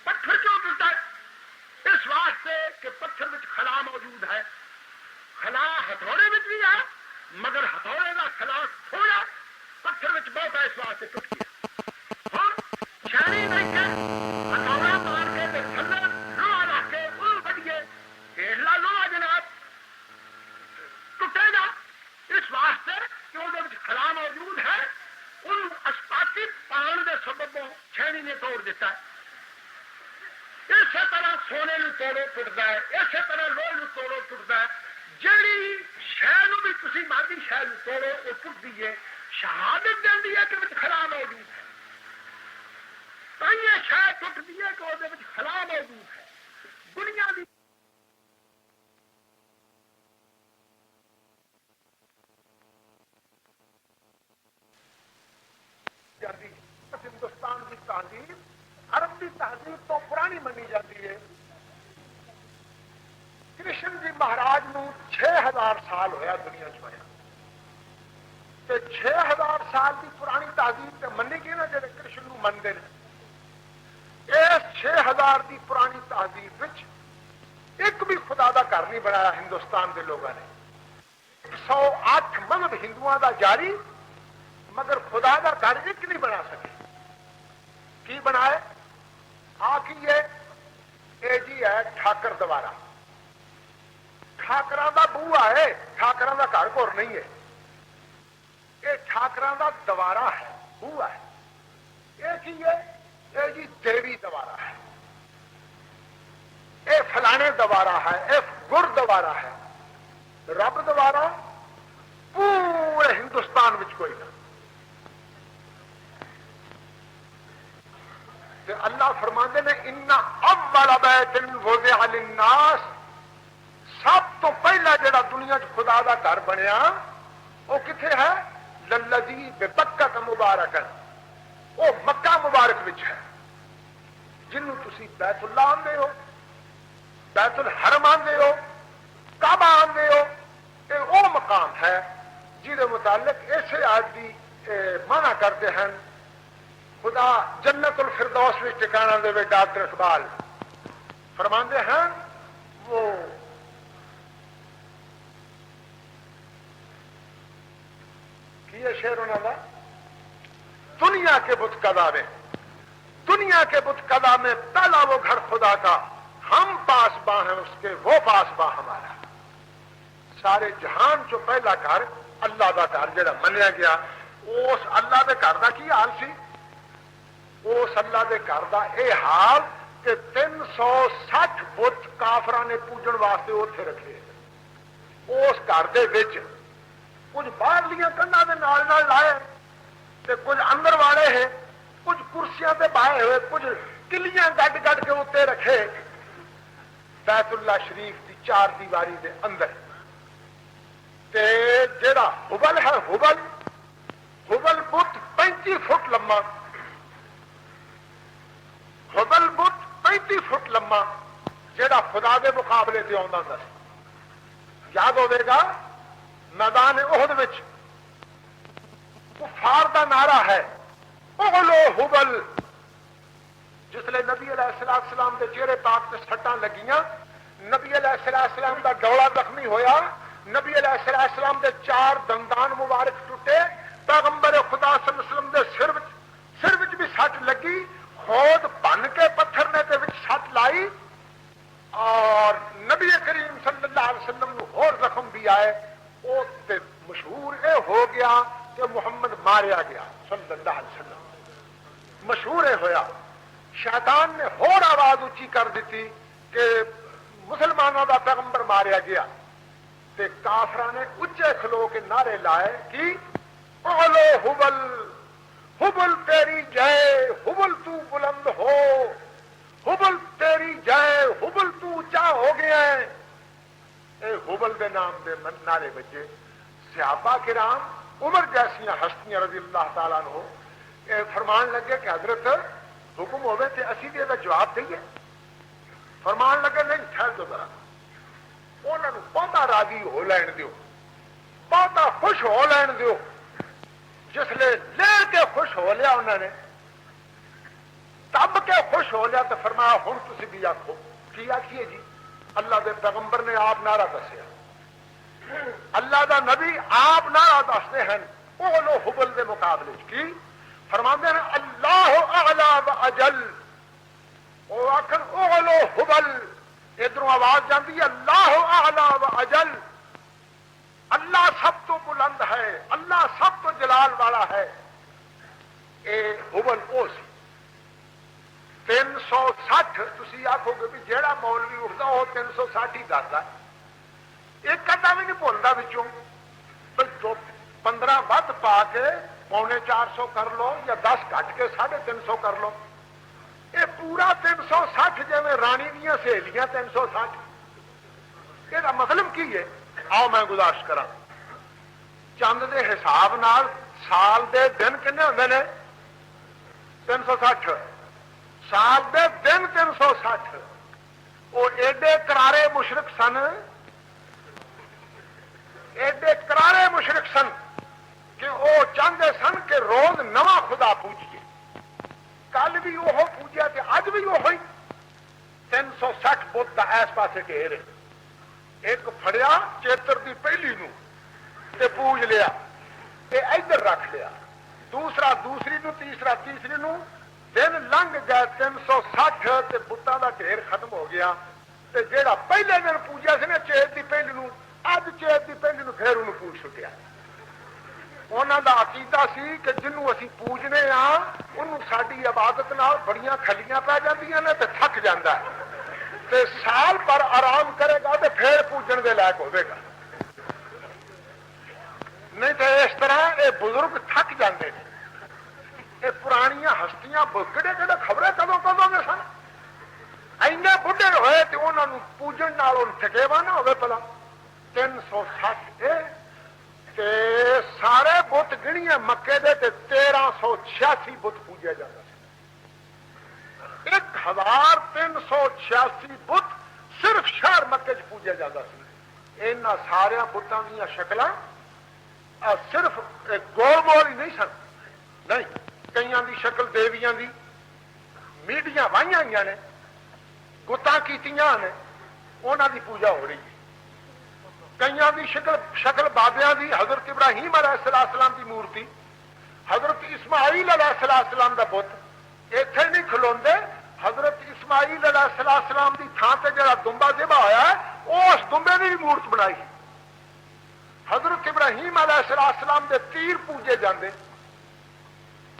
پتھر کیوں ٹوٹا ہے؟ اس واسطے کہ پتھر میں خلا موجود ہے، خلا ہتھوڑے میں بھی ہے مگر ہتھوڑے کا خلا تھوڑا، پتھر میں بہت ہے، اس واسطے ٹوٹ گیا۔ ہوں شہری نہیں ہے، ہتھوڑا مار کے تھلے لوہا رکھ کے وہ بڑھیے ڈیڑھلا لوہا جناب ٹوٹے گا، اس واسطے کہ وہ خلا موجود ہے، ان اسپاتی پان کے سببوں چھیڑی نے توڑ دیتا ہے۔ اسی طرح سونے نو توڑو ٹوٹتا ہے، اسی طرح لوہے نو توڑو ٹوٹتا ہے، جیڑی شہ بھی تھی مادی شہ توڑو وہ ٹوٹتی ہے، شہادت دیتی ہے کہ خلا موجود ہے، تھی شہ ٹوٹتی ہے کہ وہ خلا موجود ہے۔ دنیا کی ہندوستان کی تہذیب عرب کی تہذیب تو پرانی منی جاتی ہے۔ کرشن جی مہاراج نو 6000 سال ہویا دنیا چ ہویا، تے 6000 سال کی پرانی تہذیب تے منی گئی نا جڑے کرشن نو منتے ہیں۔ اس 6000 کی پرانی تہذیب وچ ایک بھی خدا دا گھر نہیں بنایا ہندوستان کے لوگوں نے۔ 108 مذہب ہندوؤں دا جاری مگر خدا دا گھر ایک نہیں بنا سکے۔ کی بنائے؟ آ کی اے جی ہے ٹھاکر دوارا، ٹھاکراں دا بوہا ہے، ٹھاکراں دا گھر گھر نہیں ہے، یہ ٹھاکراں دا دوارا ہے، بوہا ہے۔ یہ کی ہے؟ یہ جی دیوی دوارا ہے، یہ فلانے دوارا ہے، یہ گر دوارا ہے۔ رب دوارا پورے ہندوستان وچ کوئی نہ۔ اللہ فرماندے نے ان اول بیت وضع للناس، سب تو پہلا جڑا دنیا چ خدا دا گھر بنیا وہ کتنے ہے؟ للذی ببکۃ مبارکا، وہ مکہ مبارک وچ ہے، جنوں تسی بیت اللہ آندے ہو، بیت الحرم آندے ہو، کعبہ آندے ہو، یہ وہ مقام ہے جہدے متعلق ایسے آج بھی منع کرتے ہیں خدا جنت الفردوس میں ٹھکانہ دے۔ ڈاکٹر اقبال فرماندے ہیں وہ کی ہے شعر انہوں کا، دنیا کے بت قضا میں، دنیا کے بت قضا میں پہلا وہ گھر خدا کا، ہم پاس باں ہیں اس کے، وہ پاس باں ہمارا۔ سارے جہان جو پہلا گھر اللہ دا گھر جڑا منیا گیا، اس اللہ دے گھر دا کی حال سی؟ اس اللہ دے گھر دا اے حال کہ 360 بت کافراں نے پوجن واسطے اوتھے رکھے، اس گھر دے وچ کچھ باہرلیاں کنڈاں دے نال نال لائے تے کچھ اندر والے ہیں، کچھ کرسیاں تے بائے ہوئے، کچھ کلیاں گڈ گڈ کے اتنے رکھے بیت اللہ شریف دی 4 دیواری دے اندر۔ تے جڑا حبل ہے، حبل بت 35 فٹ لمبا، حبل بت 35 فٹ لمبا، جڑا خدا دے مقابلے تے آندا ہوندا سی۔ یاد ہوے گا میدان احد وچ کفار دا نعرہ ہے اغلو حبل، جس لئے نبی علیہ السلام دے چہرے پاک تے سٹاں لگیاں، نبی علیہ السلام دا ڈولا زخمی ہویا، نبی علیہ السلام دے 4 دندان مبارک ٹوٹے، پیغمبر خدا صلی اللہ علیہ وسلم دے سر وچ بھی سٹ لگی، خود بن کے پتھر نے تے وچ سٹ لائی، اور نبی کریم صلی اللہ علیہ وسلم نو اور زخم بھی آئے۔ وہ مشہور اے ہو گیا کہ محمد ماریا گیا صلی اللہ علیہ وسلم، مشہور اے ہویا۔ شیطان نے اور آواز اونچی کر دیتی کہ مسلمانوں دا پیغمبر ماریا گیا، تے کافراں نے اچے کھلو کے نعرے لائے کہ اولو حبل، حبل تیری جائے، حبل تو بلند ہو، حبل تیری جائے، حبل تو اونچا ہو گیا ہے۔ اے حبل دے نام دے نعرے بجے. صحابہ کرام عمر جیسیاں ہستیاں رضی اللہ تعالیٰ عنہ فرمان لگے کہ حضرت حکم ہوئے تے اسی بھی جواب دئیے. فرمان لگے نہیں ٹھہر دو ذرا, انہوں نے بہتا راضی ہو لین دیو, بہتا خوش ہو لین دیو. جس لے لے کے خوش ہو لیا انہوں نے, تب کے خوش ہو لیا تو فرمایا ہوں تسی بھی آخو. کی آخیے جی؟ اللہ دے پیغمبر نے آپ نعرہ دسیا, اللہ دا نبی آپ نعرہ دستے ہیں اولو حبل دے مقابلے کی. فرماندے ہیں اللہ اعلی و اجل, وہ آخر اولو حبل, ادھروں آواز جاتی ہے اللہ اعلی و اجل, اللہ سب تو بلند ہے, اللہ سب تو جلال والا ہے. اے حبل او سی 360. تسی آخو گے بھی جیڑا مولوی اٹھتا وہ 360 ہی دستا, ایک کٹا بھی نہیں بولتا بچوں. 15 ود پا کے 350 کر لو یا 10 کٹ کے 350 کر لو, یہ پورا 360 جی رانی دیا سہیلیاں 360. یہ مطلب کی ہے؟ آؤ میں گزارش کرا. چند دے حساب نال سال دے دن کنے ہوندے نے 360, سال دے دن 360. وہ ایڈے کرارے مشرک سن, ایڈے کرارے مشرک سن کہ وہ چاہتے سن کہ روز نواں خدا پوجیے. کل بھی وہ پوجیا تے اج بھی وہ 360 بت کا اس پاسے گھیرے. ایک فڑیا چیتر دی پہلی نو تے پوج لیا تے ادھر رکھ لیا, دوسرا دوسری نو, تیسرا تیسری نو. دن لنگ گئے 360 تے بتاں دا ڈھیر ختم ہو گیا. تے جیڑا پہلے دن پوجیا سی نا چیت دی پہلی نو, اج چیت دی پہلی نو پھر انہوں پوج چھٹیا. انہوں دا عقیدہ سی کہ جنوں اسی پوجنے ہاں انہوں ساری عبادت نال بڑیاں کھلیاں پی جاندیاں نے تے تھک جاندا ہے, تے سال پر آرام کرے گا تے پھر پوجن دے لائق ہوے گا. نہیں تو اس طرح یہ بزرگ تھک جاندے نے. یہ پرانیاں ہستیاں کہڑے کہڑے خبریں کدوں کدوں میں سن, اینے بڈھے ہوئے تے انہوں نے پوجن نال تھکیوا نہ ہوے. پلا 360 تے سارے بت گنیے مکے دے تے 1386 بت پوجیا جاتا. 1386 بت صرف شہر مکے چ پوجیا جاتا. ان سارا بتاں دیا شکل صرف گول گول ہی نہیں سن, نہیں کئی دی شکل دیویاں دی میڈیاں واہیاں ہوئی نے, گتاں کیتیاں نے, انہاں دی پوجا ہو رہی ہے. کئی دی شکل بابیاں دی, حضرت ابراہیم علیہ السلام دی مورتی, حضرت اسماعیل علیہ السلام دا بت ایتھے نہیں کھلوندے. حضرت اسماعیل علیہ السلام دی تھان تے جڑا دمبا ذبح ہویا ہے اس دمبے دی مورت بنائی. حضرت ابراہیم علیہ السلام دے تیر پوجے جاندے,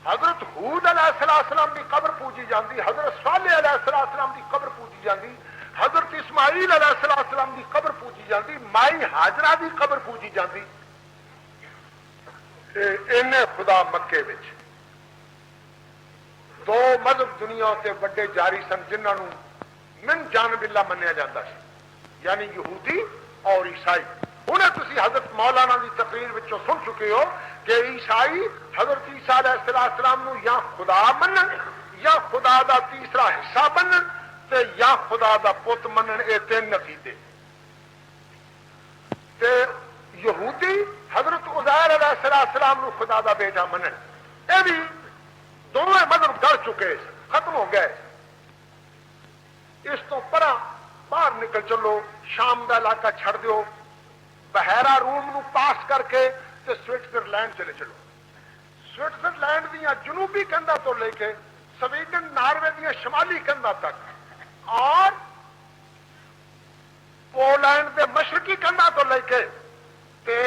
حضرت ہود علیہ السلام دی قبر پوجی جاندی, حضرت صالح علیہ السلام دی قبر پوجی جاندی, حضرت اسماعیل علیہ السلام دی قبر پوجی جاندی, مائی ہاجرہ دی قبر پوجی جاندی. اینے خدا مکے وچ دو مذہب دنیا تے بڑے جاری سن جنہوں من جانب اللہ منیا جاتا سی, یعنی یہودی اور عیسائی. ہوں تھی حضرت مولانا دی تقریر وچوں سن چکے ہو کہ عیسائی حضرت عیسیٰ علیہ السلام نو یا خدا منن, یا خدا دا تیسرا حصہ منن, تے یا خدا دا پت منن. اے 3 عقیدے. تے یہودی حضرت عزیر علیہ السلام نو خدا دا بیٹا منن. اے بھی دونوں مذہب گڑ چکے, ختم ہو گئے. اس تو پرا باہر نکل چلو, شام دا علاقہ چھڑ دیو, بحیرہ روم نو پاس کر کے تے سوئٹزرلینڈ چلے چلو. سوئٹزرلینڈ دیا جنوبی کندھا تو لے کے سویڈن ناروے دیا شمالی کندھا تک, اور پولینڈ دے مشرقی کندھا تو لے کے تے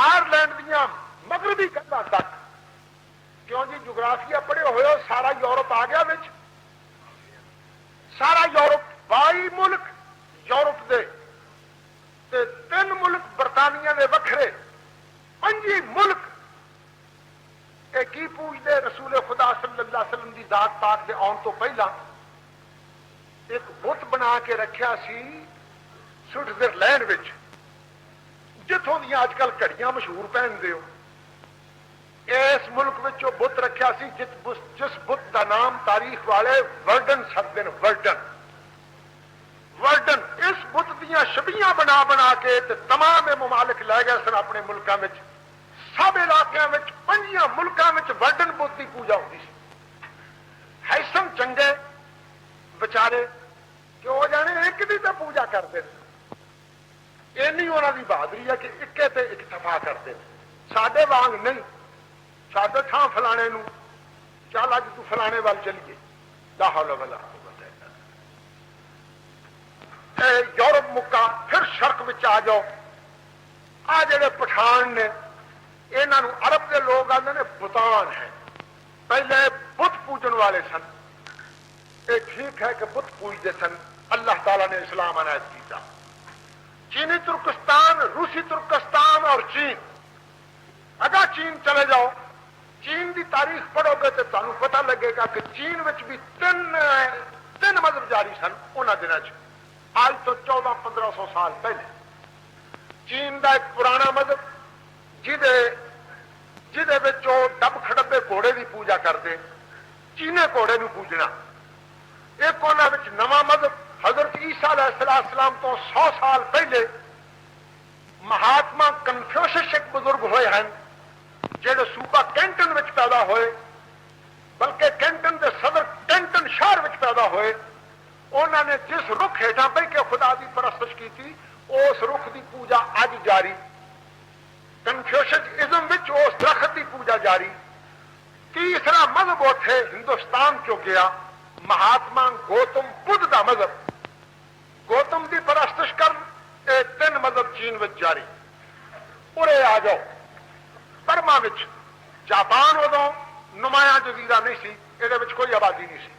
آئرلینڈ دیا مغربی کندھا تک. کیوں جی جغرافیہ پڑھے ہوئے ہو, سارا یورپ آ گیا وچ, سارا یورپ 22 ملک یورپ دے تے 3 ملک برطانیہ دے وکھرے, 5 ملک اے کی پوجدے رسول خدا صلی اللہ علیہ وسلم دی ذات پاک دے آن تو پہلا ایک بت بنا کے رکھیا سی سوئٹزرلینڈ وچ. جتوں دیا اج کل گھڑیاں مشہور پہنتے ہو، اس ملک میں بت رکھا سی جس بت کا نام تاریخ والے ورڈن سدتے ہیں، ورڈن اس بت دیا چھبیاں بنا بنا کے تمام ممالک لے گئے سن اپنے ملکوں میں، سب علاقوں میں 5 ملکوں میں ورڈن بت کی پوجا ہوتی سی۔ ہیسن چنگے بچارے کہ وہ جانے ایک دی تو پوجا کرتے ہیں، اینی انہوں کی بہادری ہے کہ اکے تے اکتفا کرتے ہیں، ساڈے وانگ نہیں، ساڈے تھان فلانے نو چل اج تو فلانے وال چلیے، لا حول ولا قوت الا باللہ۔ یورپ مکا پھر شرق میں آ جاؤ، آ جڑے پٹھان نے یہاں عرب کے لوگ آتے ہیں بتان ہیں، پہلے بت پوجن والے سن، یہ ٹھیک ہے کہ بت پوجتے سن، اللہ تعالیٰ نے اسلام عنایت کیا۔ چینی ترکستان، روسی ترکستان اور چین، اگر چین چلے جاؤ، چین کی تاریخ پڑھو گے تو تمہیں پتہ لگے گا کہ چین میں بھی تین مذہب جاری سن انہوں دنوں آج تو 1400-1500 سال پہلے۔ چین کا ایک پرانا مذہب جہدے ڈب کھڑبے گھوڑے کی پوجا کرتے، چینے گھوڑے نو پوجنا۔ ایک انہوں نواں مذہب حضرت عیسیٰ علیہ السلام تو 100 سال پہلے مہاتما کنفیوشس ایک بزرگ ہوئے ہیں جہے صوبہ کینٹن میں پیدا ہوئے، بلکہ کینٹن کے صدر کینٹن شہر میں پیدا ہوئے۔ انہوں نے جس رخ ہیٹھاں بہ کے خدا کی پرستش کی تھی، اس رخ کی پوجا اج جاری، کنفیوشسزم اس درخت کی پوجا جاری۔ تیسرا مذہب اتنے ہندوستان چو گیا، مہاتما گوتم بدھ کا مذہب، گوتم کی پرستش کر 3 مذہب چین میں جاری۔ ارے آ جاؤ برما، جاپان ادو نمایاں جزیرہ نہیں سی، یہ کوئی آبادی نہیں سی۔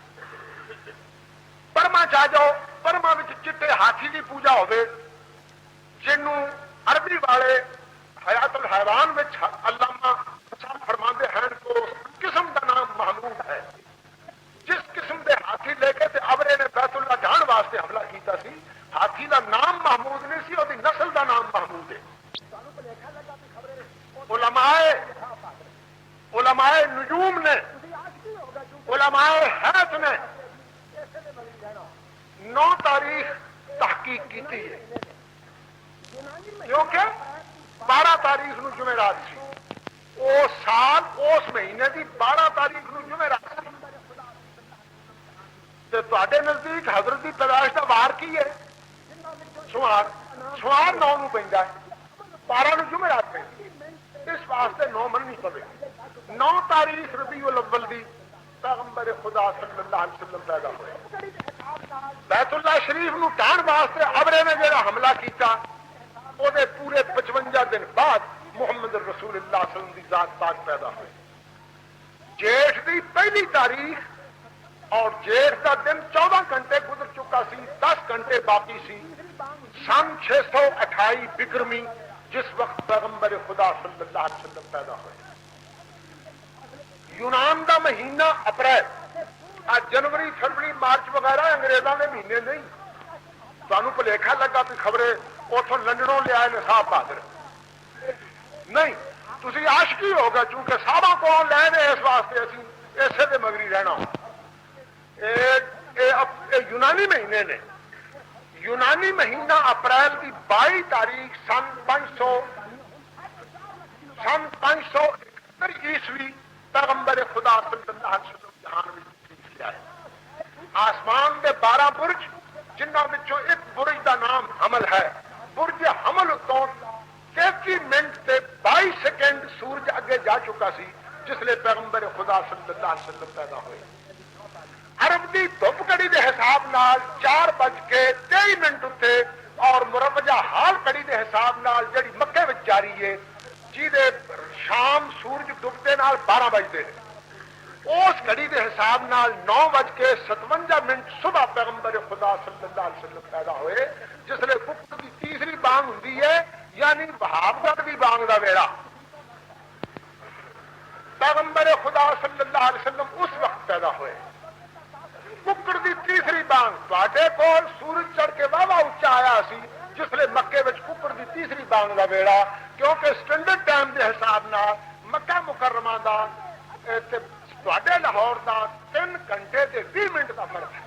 برما چ جاؤ، برما چٹے ہاتھی کی پوجا ہوے، جنوں عربی والے حیات الحیوان میں علامہ فرماندے ہیں کو قسم کا نام محمود ہے۔ جس قسم کے ہاتھی لے کے ابرے نے بیت اللہ جان واسطے حملہ کیتا سی، ہاتھی کا نام محمود نہیں سی، وہ نسل کا نام محمود ہے۔ علماء نجوم نے، علماء حیات نے 9 تاریخ تحقیق کی ہے، کیونکہ 12 تاریخ نو جمعرات سی، اس سال اس مہینے کی 12 تاریخ نو جمعرات سی۔ تے نزدیک حضرت کی پیدائش کا وار کی ہے؟ سوار 9 نو پیندا ہے، 12 نو جمعرات پہ، اس واسطے 9 مننی پوے۔ 9 تاریخ ربیع الاول دی پیغمبر خدا صلی اللہ علیہ وسلم پیدا ہوئے۔ بیت اللہ شریف نو ٹھان واسطے ابرے نے جڑا حملہ کیتا، وہ پورے 55 دن بعد محمد رسول اللہ صلی اللہ علیہ وسلم کی ذات پاک پیدا ہوئی۔ جیٹھ کی پہلی تاریخ اور جیٹھ کا دن 14 گھنٹے گزر چکا سی، 10 گھنٹے باقی سی، سن 628 بکرمی، جس وقت پیغمبر خدا صلی اللہ علیہ وسلم پیدا ہوئے۔ یونان کا مہینہ اپریل، جنوری فروری مارچ وغیرہ انگریزوں کے مہینے نہیں، سانو بھلیکھا لگا کہ خبریں اتوں لنڈنوں لیا نصاب بہادر نہیں، تھی عاشقی ہوگا چونکہ صحابہ کو لے دے، اس واسطے اسی اسے دے مگری رہنا۔ یونانی مہینے نے، یونانی مہینہ اپریل کی 22 تاریخ سن 571 عیسوی پیغمبر خدا صلی اللہ علیہ وسلم جہان میں تشریف لے آئے۔ آسمان کے 12 برج، جنہوں میں ایک برج کا نام حمل ہے، برج حمل تو 33 منٹ تے 22 سیکنڈ سورج اگے جا چکا سی جس لئے پیغمبر خدا صلی اللہ علیہ وسلم پیدا ہوئے۔ عرب کی دھوپ گھڑی کے حساب نال 4:23 اتنے اور مروجہ حال گھڑی کے حساب نال جڑی مکے میں جاری ہے، جہدے شام سورج ڈبتے نال 12 بجتے ہیں، اس گھڑی کے حساب نال 9:57 صبح پیغمبر خدا صلی اللہ علیہ وسلم پیدا ہوئے، جس لئے کفر کی تیسری بانگ ہوتی ہے، یعنی وہابت کی بانگ کا ویڑا۔ پیغمبر خدا صلی اللہ علیہ وسلم اس وقت پیدا ہوئے۔ ککڑ کی تیسری بانگ تے کول سورج چڑھ کے واہ اچا آیا سی، جسلے مکے وچ کفر دی تیسری بانگ دا ویڑا کیونکہ سٹینڈرڈ ٹائم دے حساب نال مکہ مکرمہ دا تواڈے لاہور دا 3 گھنٹے تے 20 منٹ دا فرق ہے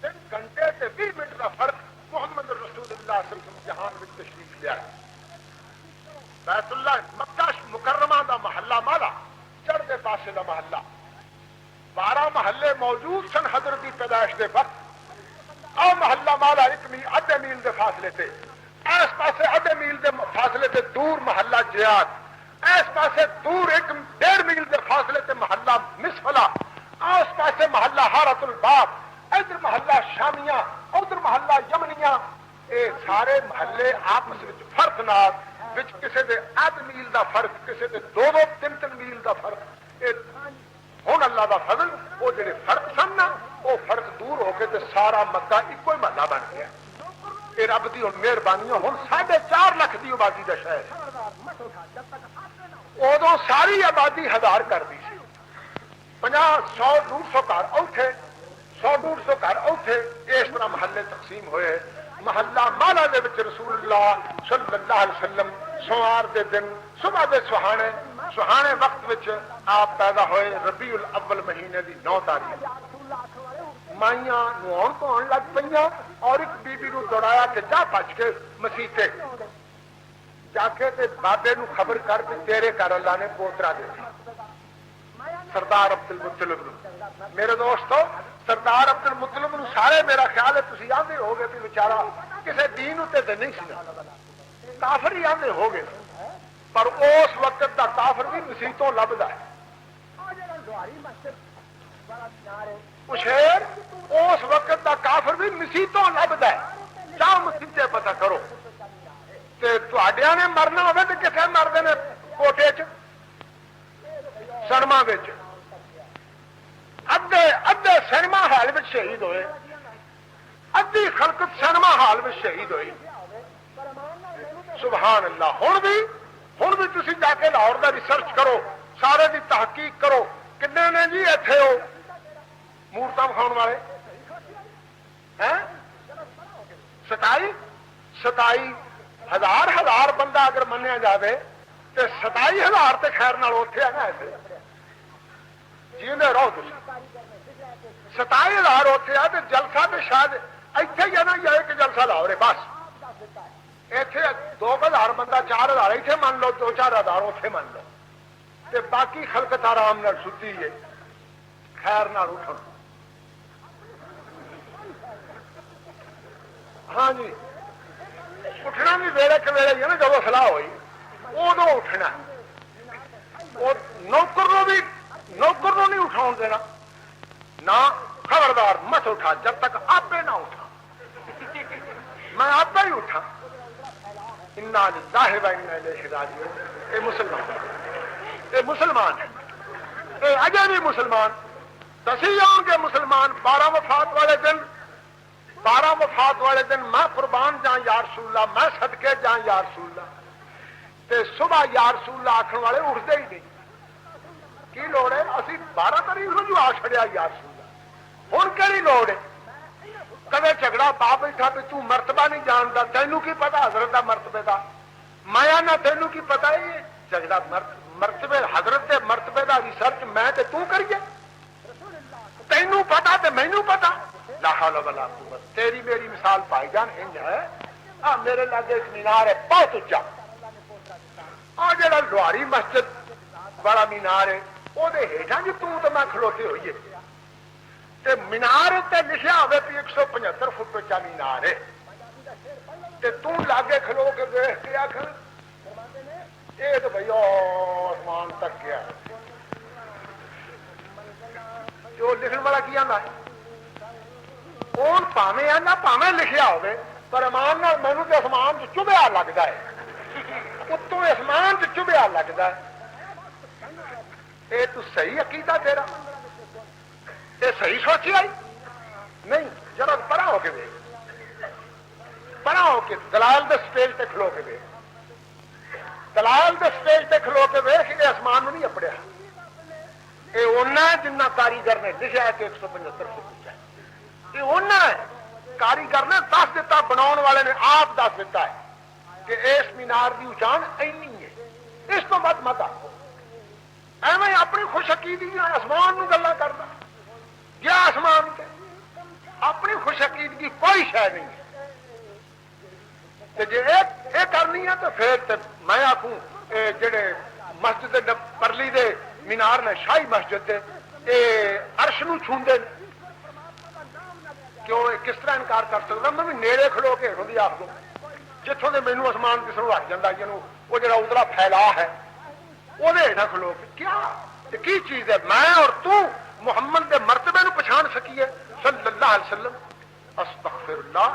3 گھنٹے تے 20 منٹ دا فرق محمد رسول اللہ صلی اللہ علیہ وسلم جہان وچ تشریف لیا بیت اللہ مکہ مکرمہ دا محلہ مالا چڑھدے پاسے دا محلہ 12 محلے موجود سن حضرت کی پیدائش دے وقت او محلہ مالا 1 میل ادھے میل دے فاصلے تے اس پاسے ادھے میل دے فاصلے تے دور محلہ جیاد اس پاسے دور 1.5 میل دے فاصلے تے محلہ مسفلا اس پاسے محلہ حارت الباب ادھر محلہ شامیہ ادھر محلہ یمنیہ اے سارے محلے آپس وچ فرق نال وچ کسے دے آدھ میل دا فرق کسے دے 2-3 میل دا فرق ہوں اللہ دا فضل وہ جڑے فرق سن نا وہ فرق دور ہو کے تے سارا مکہ ایک ہی محلہ بن گیا یہ رب دی ہوں مہربانی ہوں 4.5 لاکھ دی آبادی دا شہر ادو ساری آبادی 1000 کر دی سی 50-100-150 گھر اوتھے 100-150 گھر اوتھے اس طرح محلے تقسیم ہوئے محلہ مالا دے وچ رسول اللہ صلی اللہ علیہ وسلم سوار دے دن صبح دے سہانے وقت وچ آپ پیدا ہوئے ربیع الاول مہینے دی 9 تاریخ مائیاں نہاؤن تو آن لگ پئیاں اور ایک بی بی نو دوڑایا کہ جا بچ کے مسیتے جا کے تے بابے نو خبر کر کے تیرے گھر اللہ نے پوترا دے دی سردار عبد المطلب نو میرے دوستو سردار عبد المطلب نو سارے میرا خیال ہے تسی آندے ہو گئے بھی بیچارہ کسے دین تے نہیں سی کافر ہی آندے ہو گئے پر اس وقت دا کافر بھی مسیتوں لبدا ہے شیر اس وقت دا کافر بھی مسیتوں لبدا ہے جاؤ مسیتے پتہ کرو تے تواڈیاں نے مرنا ہوے تے کتے مردے نے کوٹے چ سنما وچ ادھے سنما ہال وچ شہید ہوئے ادھی خلقت سنما ہال وچ شہید ہوئی سبحان اللہ ہن بھی تسی جا کے لاہور دا ریسرچ کرو سارے دی تحقیق کرو کنے نے جی ایتھے ہو مورتاں کھاؤن والے ہیں 27,000 بندہ اگر منیا جاوے تے 27,000 تے خیر نال اوتھے ہے نا ایسے جیندے رہو تسی 27,000 اوتھے ہے تے جلسہ تے شاید ایتھے ہی ہے نا یا ایک جلسہ لاہور ہے بس ایتھے 2,000 بندہ 4,000 ایتھے مان لو 2-4,000 اوتھے مان لو تے باقی خلقت آرام نال ستی ہے خیر نال اٹھن ہاں جی اٹھنا بھی ویلے کے ویلے ہے نا جب صلاح ہوئی ادو اٹھنا نوکر نو نہیں اٹھاؤ دینا نہ خبردار مت اٹھا جب تک آپ نہ اٹھا میں آپ ہی اٹھا انا للہ و انا الیہ راجعون یہ مسلمان ہے اجے بھی مسلمان دسی جاؤں گے مسلمان 12 وفات والے دن میں قربان جاں یا رسول اللہ میں صدقے جاں یا رسول اللہ تے صبح یا رسول اللہ آخر والے اٹھتے ہی نہیں کی لوڑ ہے اسی 12 تاریخ نو جو آ چھڑیا یا رسول اللہ ہن کیڑی لوڑ ہے کدے جھگڑا پا بیٹھا بھی تو مرتبہ نہیں جانتا تینوں کی پتا حضرت دا مرتبے دا میں نہ تینوں کی پتا ہے جھگڑا مرتبے حضرت دے مرتبے دا ریسرچ میں تے تو کریے تینوں پتا تے مینوں پتا لا حول ولا قوت تیری میری مثال بھائی جان انج ہے میرے لاگے ایک مینار ہے بہت اونچا جڑا لوہاری مسجد والا مینار ہے وہ ہیٹاں جی تو میں کھلوتے ہوئیے تے مینار تے لکھیا ہوئے بھی 175 فٹ اونچا مینار ہے تے تو لاگے کھلو کے دیکھ کے آخر یہ تو بھائی آسمان تک گیا جو لکھن والا کی آنا ہے کون پاویں آنا پاویں لکھیا ہوئے پر ایمان نال مینوں تے آسمان چ چبھیا لگتا ہے اتوں آسمان چ چبھیا لگتا ہے یہ تو صحیح عقیدہ تیرا یہ صحیح سوچی آئی نہیں ذرا پرا ہو کے ویک پرا ہو کے دلال دے سٹیج تے کھلو کے ویک دلال دے سٹیج تے کھلو کے ویک یہ آسمان نہیں اپڑیا یہ اونا ہے جنہ کاریگر نے لکھا ہے کہ 175 فٹ اونچا ہے یہ اونا ہے کاریگر نے دس دیتا, بناؤ والے نے آپ دس دیتا ہے کہ اس مینار کی اچان اینی ہے, اس تو بعد مت آخو. ایویں اپنی خوش عقیدگی آسمان نو گلا کرنا گیا, آسمان کے اپنی خوش عقیدگی کوئی شے نہیں ہے. جی یہ کرنی ہے تو پھر میں آخوں جڑے مسجد پرلی دے مینار نے, شاہی مسجد دے, یہ عرش نو چھوندے کیوں, کس طرح انکار کر سکتا؟ میں بھی نیڑے کھلو کے ہوں آخ دوں جتوں کے مینو آسمان کس کو ہٹ جاتا, جنوں وہ جڑا ادلا پھیلا ہے وہ ہیٹا کھلو کے کیا کی چیز ہے. میں اور تو محمد کے مرتبے نو پچھان سکیے صلی اللہ علیہ وسلم. استغفر اللہ.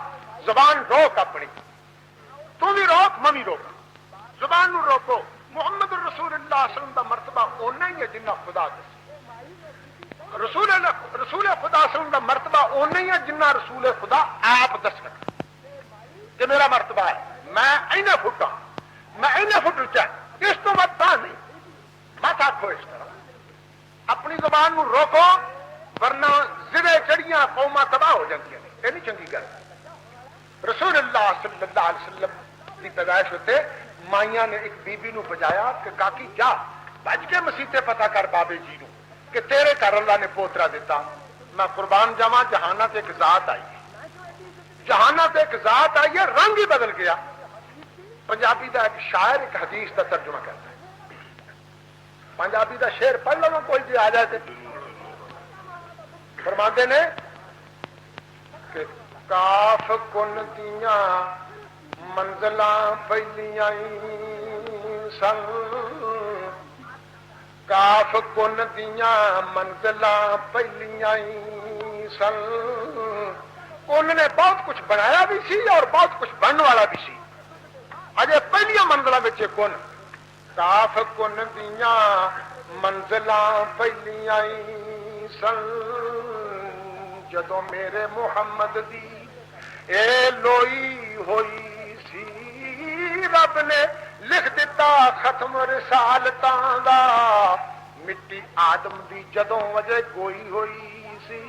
زبان روک اپنی, تو بھی روک, میں بھی روک, زبان نو روکو. محمد رسول اللہ صلی اللہ علیہ وسلم کا مرتبہ اونا ہی ہے جنہ خدا دس. رسول خدا صلی اللہ علیہ وسلم کا مرتبہ اونا ہی ہے جنہ رسول خدا آپ دس سکتا کہ میرا مرتبہ ہے. میں اینے فٹ ہوں, میں اینے فٹ اچا, اس تو مت تھا نہیں. مت آخو اس طرح, اپنی زبان نو روکو ورنہ ضلع چڑیاں قوما تباہ ہو جاتی ہیں. یہ نہیں چنگی گل. رسول اللہ صلی اللہ علیہ وسلم کی پیدائش ہوتے مائیاں نے ایک بی بی نو بجایا کہ کاکی جا بج کے مسیطے پتہ کر بابے جی نو کہ تیرے گھر اللہ نے پوترا دیتا. میں قربان جاواں, جہانا تے ایک ذات آئی ہے, جہانا تے ایک ذات آئی ہے, رنگ ہی بدل گیا. پنجابی دا ایک شاعر ایک حدیث کا ترجمہ کرتا ہے. پنجابی دا شعر پڑھ لو کوئی جی آ جائے تے فرماندے نے کہ کاف کن دیاں منزلاں پہلیاں سن, کاف کن دیاں منزلاں پہلیاں سن. کن نے بہت کچھ بنایا بھی سی اور بہت کچھ بننے والا بھی سی. اجے پہلیاں منزلاں وچ کن, کاف کن دیاں منزلاں پہلیاں سن. جدوں میرے محمد دی اے لوئی ہوئی سی, رب نے لکھ دیتا ختم رسالتاں دا. مٹی آدم دی جدوں وجہ گوئی ہوئی سی,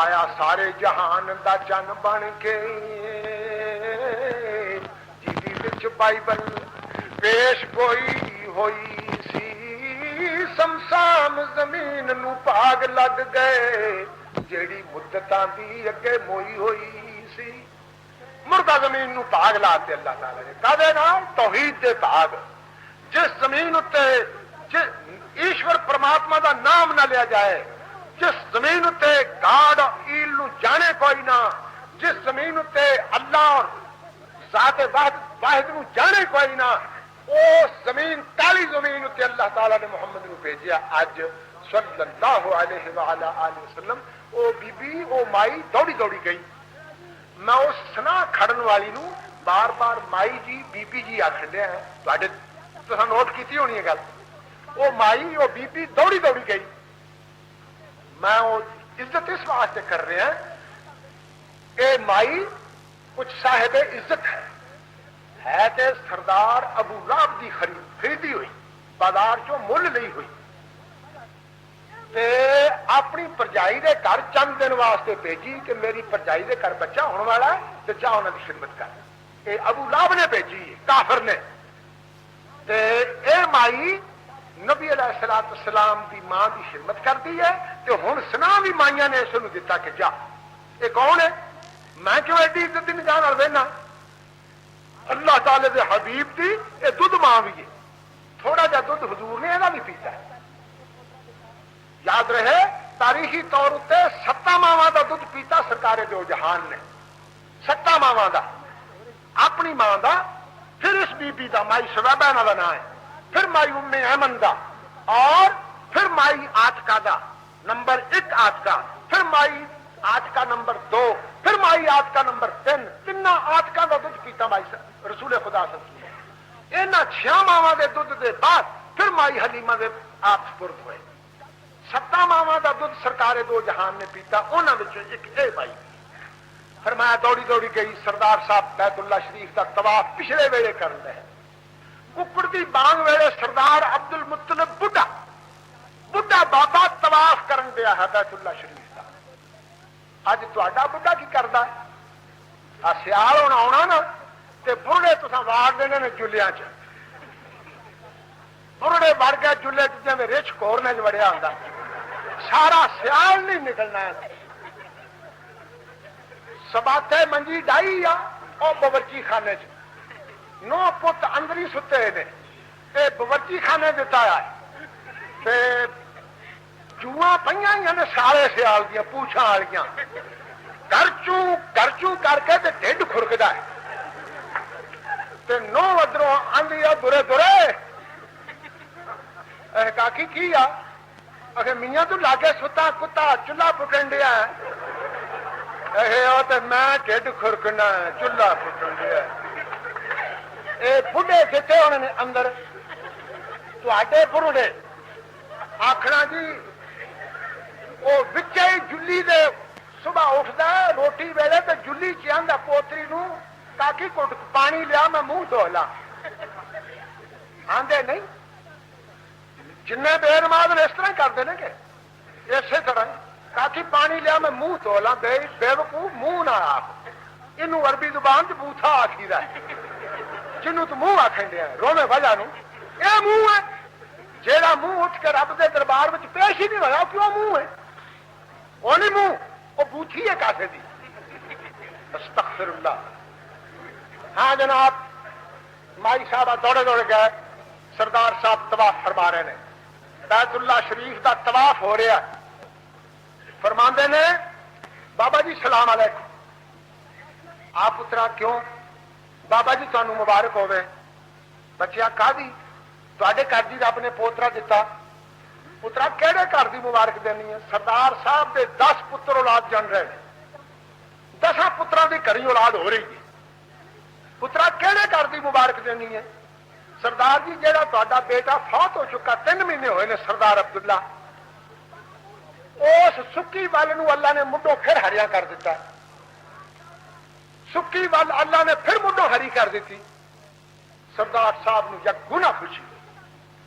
آیا سارے جہان دا چن بن کے جی وچ بائبل پیش گوئی ہوئی سی. سمسام زمین نو پاگ لگ گئے جیڑی مدتاں دی اگے موئی ہوئی سی. مردہ زمین نو پاگ لاتے اللہ تعالی نے کدے نال توحید دے پاگ. جس زمین اتے ایشور پرماتما دا نام نہ لیا جائے, جس زمین اتے گاڈ ایل نو جانے کوئی نہ, جس زمین اتے اللہ اور ذات واحد نو جانے کوئی نہ, اس زمین کالی زمین اتے اللہ تعالی نے محمد نو بھیجیا. اج صلی اللہ علیہ وآلہ آلہ وسلم او بی بی او مائی دوڑی دوڑی گئی. میں اس سنا کھڑن والی نو بار بار مائی جی بی بی جی آخر دیا ہے, تو نوٹ کی ہونی ہے گل. وہ مائی وہ بی بی دوڑی دوڑی گئی. میں وہ عزت اس واسطے کر رہے ہیں کہ مائی کچھ صاحب عزت ہے تے سردار ابو لہب دی خریدی ہوئی, بازار چوں مل لی ہوئی, تے اپنی پرجائی دے گھر چند دن واسطے بھیجی کہ میری پرجائی دے گھر بچہ ہونے والا ہے تے جا انہاں دی خدمت کر. اے ابو لہب نے بھیجی, کافر نے. تے اے مائی نبی علیہ الصلوۃ والسلام دی ماں دی خدمت کرتی ہے. تے ہن سنا بھی مائیاں نے اس نو دتا کہ جا. اے کون ہے؟ میں کیوں ایڈی عزت دی نگاہ نال وینا؟ اللہ تعالی دے حبیب دی اے دودھ ماں بھی ہے. تھوڑا جا دودھ حضور نے یہ بھی پیتا ہے. یاد رہے تاریخی طور تے 7 ماواں دا دودھ پیتا سرکار دو جہان نے. 7 ماواں دا, اپنی ماں دا, پھر اس بی بی دا مائی سویبہ نہ نام ہے, پھر مائی ام ایمن دا, اور پھر مائی آتکا دا نمبر 1 آتکا, پھر مائی آتکا نمبر 2, پھر مائی آتکا نمبر 3. تینا آتکا دا دودھ پیتا مائی رسول خدا صلی اللہ علیہ وسلم. انہاں 6 ماواں دے دودھ دے بعد پھر مائی حلیمہ دے آپ سپرد ہوئے. 7 ماواں دا دودھ سرکار دو جہان نے پیتا. انہاں وچوں ایک اے مائی. فرمایا دوڑی دوڑی گئی. سردار صاحب بیت اللہ شریف کا طواف پچھلے ویلے کر رہے ہیں. ککڑ دی بانگ ویلے سردار عبد المطلب بڈھا بابا طواف کرن دیا ہے بیت اللہ شریف کا. اج تہاڈا بڈھا کی کردا آ سیال ہونا آنا نا تے برڑے تساں واڑ دینے نے جلیاں چ برڑے وڑ گئے جلے چ جویں رچ کورنے چ وڑیا ہوندا سارا سیال نہیں نکلنا ہے سباتے منجی ڈائی آ او باورچی خانے چ 9 پت اندر ہی ستے نے اے باورچی خانے دتا ہے تے جواں پئیاں نے سارے سیال دیاں پوچھاں والیاں کرچوں کر کے تے ڈھڈ کھرکدا ہے تے 9 ادھروں آندی آ برے برے کاکی کی آ اکھے میاں تو لاگے ستا کتا چولہا پٹن ڈیا تے میں ڈھڈ کھرکنا چولہا پٹن ڈیا اے بڈھے جتے ہونے نے اندر تواڈے برڑے آکھنا جی وہ وچے ہی جلی دے صبح اٹھتا روٹی ویلے تے جلی چاہتا پوتری نو کاکی کٹ پانی لیا میں منہ دھو لا آندے نہیں جن بے نماز اس طرح کرتے ہیں کہ اسی طرح کاکی پانی لیا میں منہ دھو لا بے وقوف منہ نہ آخ یہ عربی زبان چ بوتھا آخی دا جنوں تو منہ آخن دیا روے وجہ نو یہ منہ ہے جیڑا منہ اٹھ کے رب دے دربار میں پیش ہی نہیں ہوا کیوں منہ ہے وہ نہیں منہ وہ بوتھی ہے کاسے دی استغفر اللہ ہاں جناب مائی صاحب دوڑے دوڑے گئے سردار صاحب طواف فرما رہے ہیں بیت اللہ شریف دا طواف ہو رہا ہے فرماندے نے بابا جی سلام علیکم آپ پترا کیوں بابا جی تانوں مبارک ہوے بچیا کا دی تواڈے گھر دی رب نے پوترا دتا پترا کہڑے گھر دی مبارک دینی ہے سردار صاحب دے 10 پتر اولاد جن رہے ہیں 10 پتروں دی گھری اولاد ہو رہی ہے پترا کہڑے گھر دی مبارک دینی ہے سردار جی جیڑا تہاڈا بیٹا فوت ہو چکا 3 مہینے ہوئے نے سردار عبداللہ اس سکی ول نو اللہ نے مڈوں پھر ہریا کر دیتا سکی ول اللہ نے پھر مڈوں ہری کر دیتی سردار صاحب نو یک گنا خوشی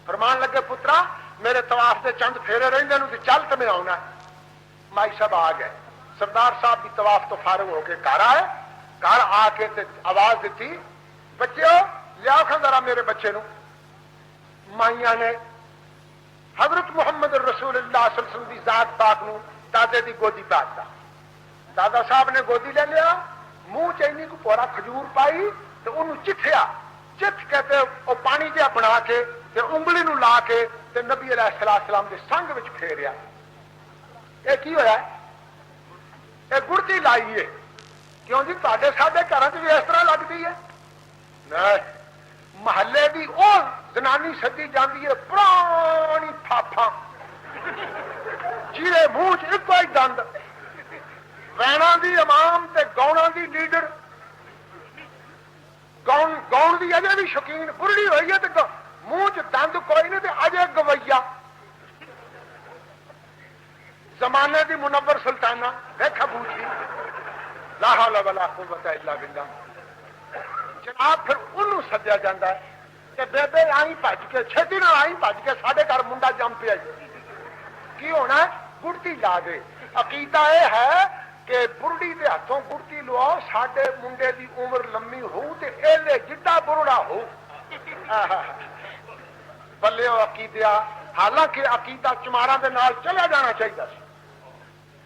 فرمان لگے پترا میرے طواف دے چند پھیرے رہندے نو تے چل تے میں آنا مائی صاحب آ گئے سردار صاحب بھی طواف تو فارغ ہو کے گھر آئے گھر آ کے تے آواز دیتی بچیو لیا کھا ذرا میرے بچے نو مائیاں نے حضرت محمد رسول اللہ صلی اللہ علیہ وسلم دی ذات پاک نو دادے دی گودی پاک دا دادا صاحب نے گودی لے لیا منہ چینی کو پورا کھجور پائی تو انہوں چٹھیا چٹ کہتے وہ پانی جہا بنا کے تے انگلی نو لا کے تے نبی علیہ السلام دے سنگ وچ پھیریا یہ کی ہویا ہے یہ گڑتی لائی ہے کیوں جی تواڈے ساڈے گھراں وچ بھی اس طرح لگتی ہے نہیں محلے دی او زنانی سدی جاندی ہے پرانی پھاپھا جیرے منہ چ ایک ہی دند وینا دی امام تے گاؤنا دی لیڈر گاؤن دی اجے بھی شوقین بڑھی ہوئی ہے تے منہ چ دند کوئی نہیں تے اجے گویا زمانے دی منور سلطانہ دیکھا بوجھی لا حول ولا قوت الا باللہ جناب پھر انہوں سدیا جاتا ہے کہ بے بے آئی بج کے چھتی نہ آئی بج کے سارے گھر منڈا جم پیا کی ہونا ہے گڑتی لا دے عقیدہ یہ ہے کہ برڑی دے ہاتھوں گڑتی لواؤ ساڈے منڈے دی عمر لمبی ہو تے ایلے جڈا برڑا ہو بلے عقیدہ حالانکہ عقیدہ چمارا دے نال چلا جانا چاہیے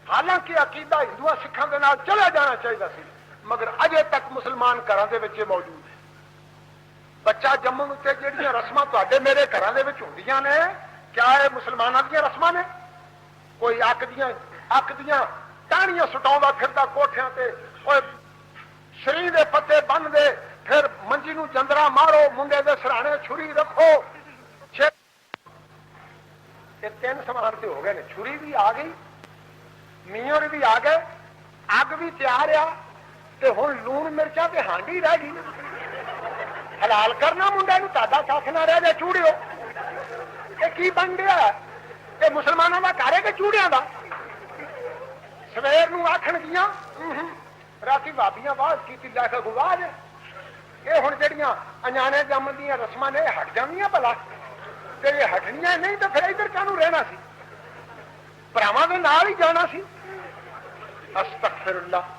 حالانکہ عقیدہ ہندو سکھان دے نال چلا جانا چاہیے سی مگر اجے تک مسلمان گھراں دے وچ موجود ہے بچہ جمن تے جہاں رسم تے میرے گھراں دے وچ ہوندیاں نے کیا یہ مسلمانوں دیا رسم نے کوئی اک دیاں ٹاہنیاں سٹاؤں پھردا کوٹھیاں تے شری دے پتے بن دے پھر منجی نو جندرا مارو منڈے دے سرانے چھری رکھو یہ 3 سمان تے ہو گئے نے چھری بھی آ گئی میئر بھی آ گئے اگ بھی تیار آ تے ہن لون مرچا تے ہانڈی رہ گئی حلال کرنا منڈے نو تاڈا ساتھ نہ رہ جائے چوڑیو یہ کی بن گیا یہ مسلمانوں کا گھر ہے کہ چوڑیاں دا سویر نو آکھن گیاں راتی بابیاں باز کی لے کے گواج یہ ہوں جہاں انجانے جمن دیا رسم نے ہٹ جانیا بلا تے یہ ہٹنیاں نہیں تو پھر ادھر کانوں رہنا سی پراواں دے نال ہی جانا سی استغفر اللہ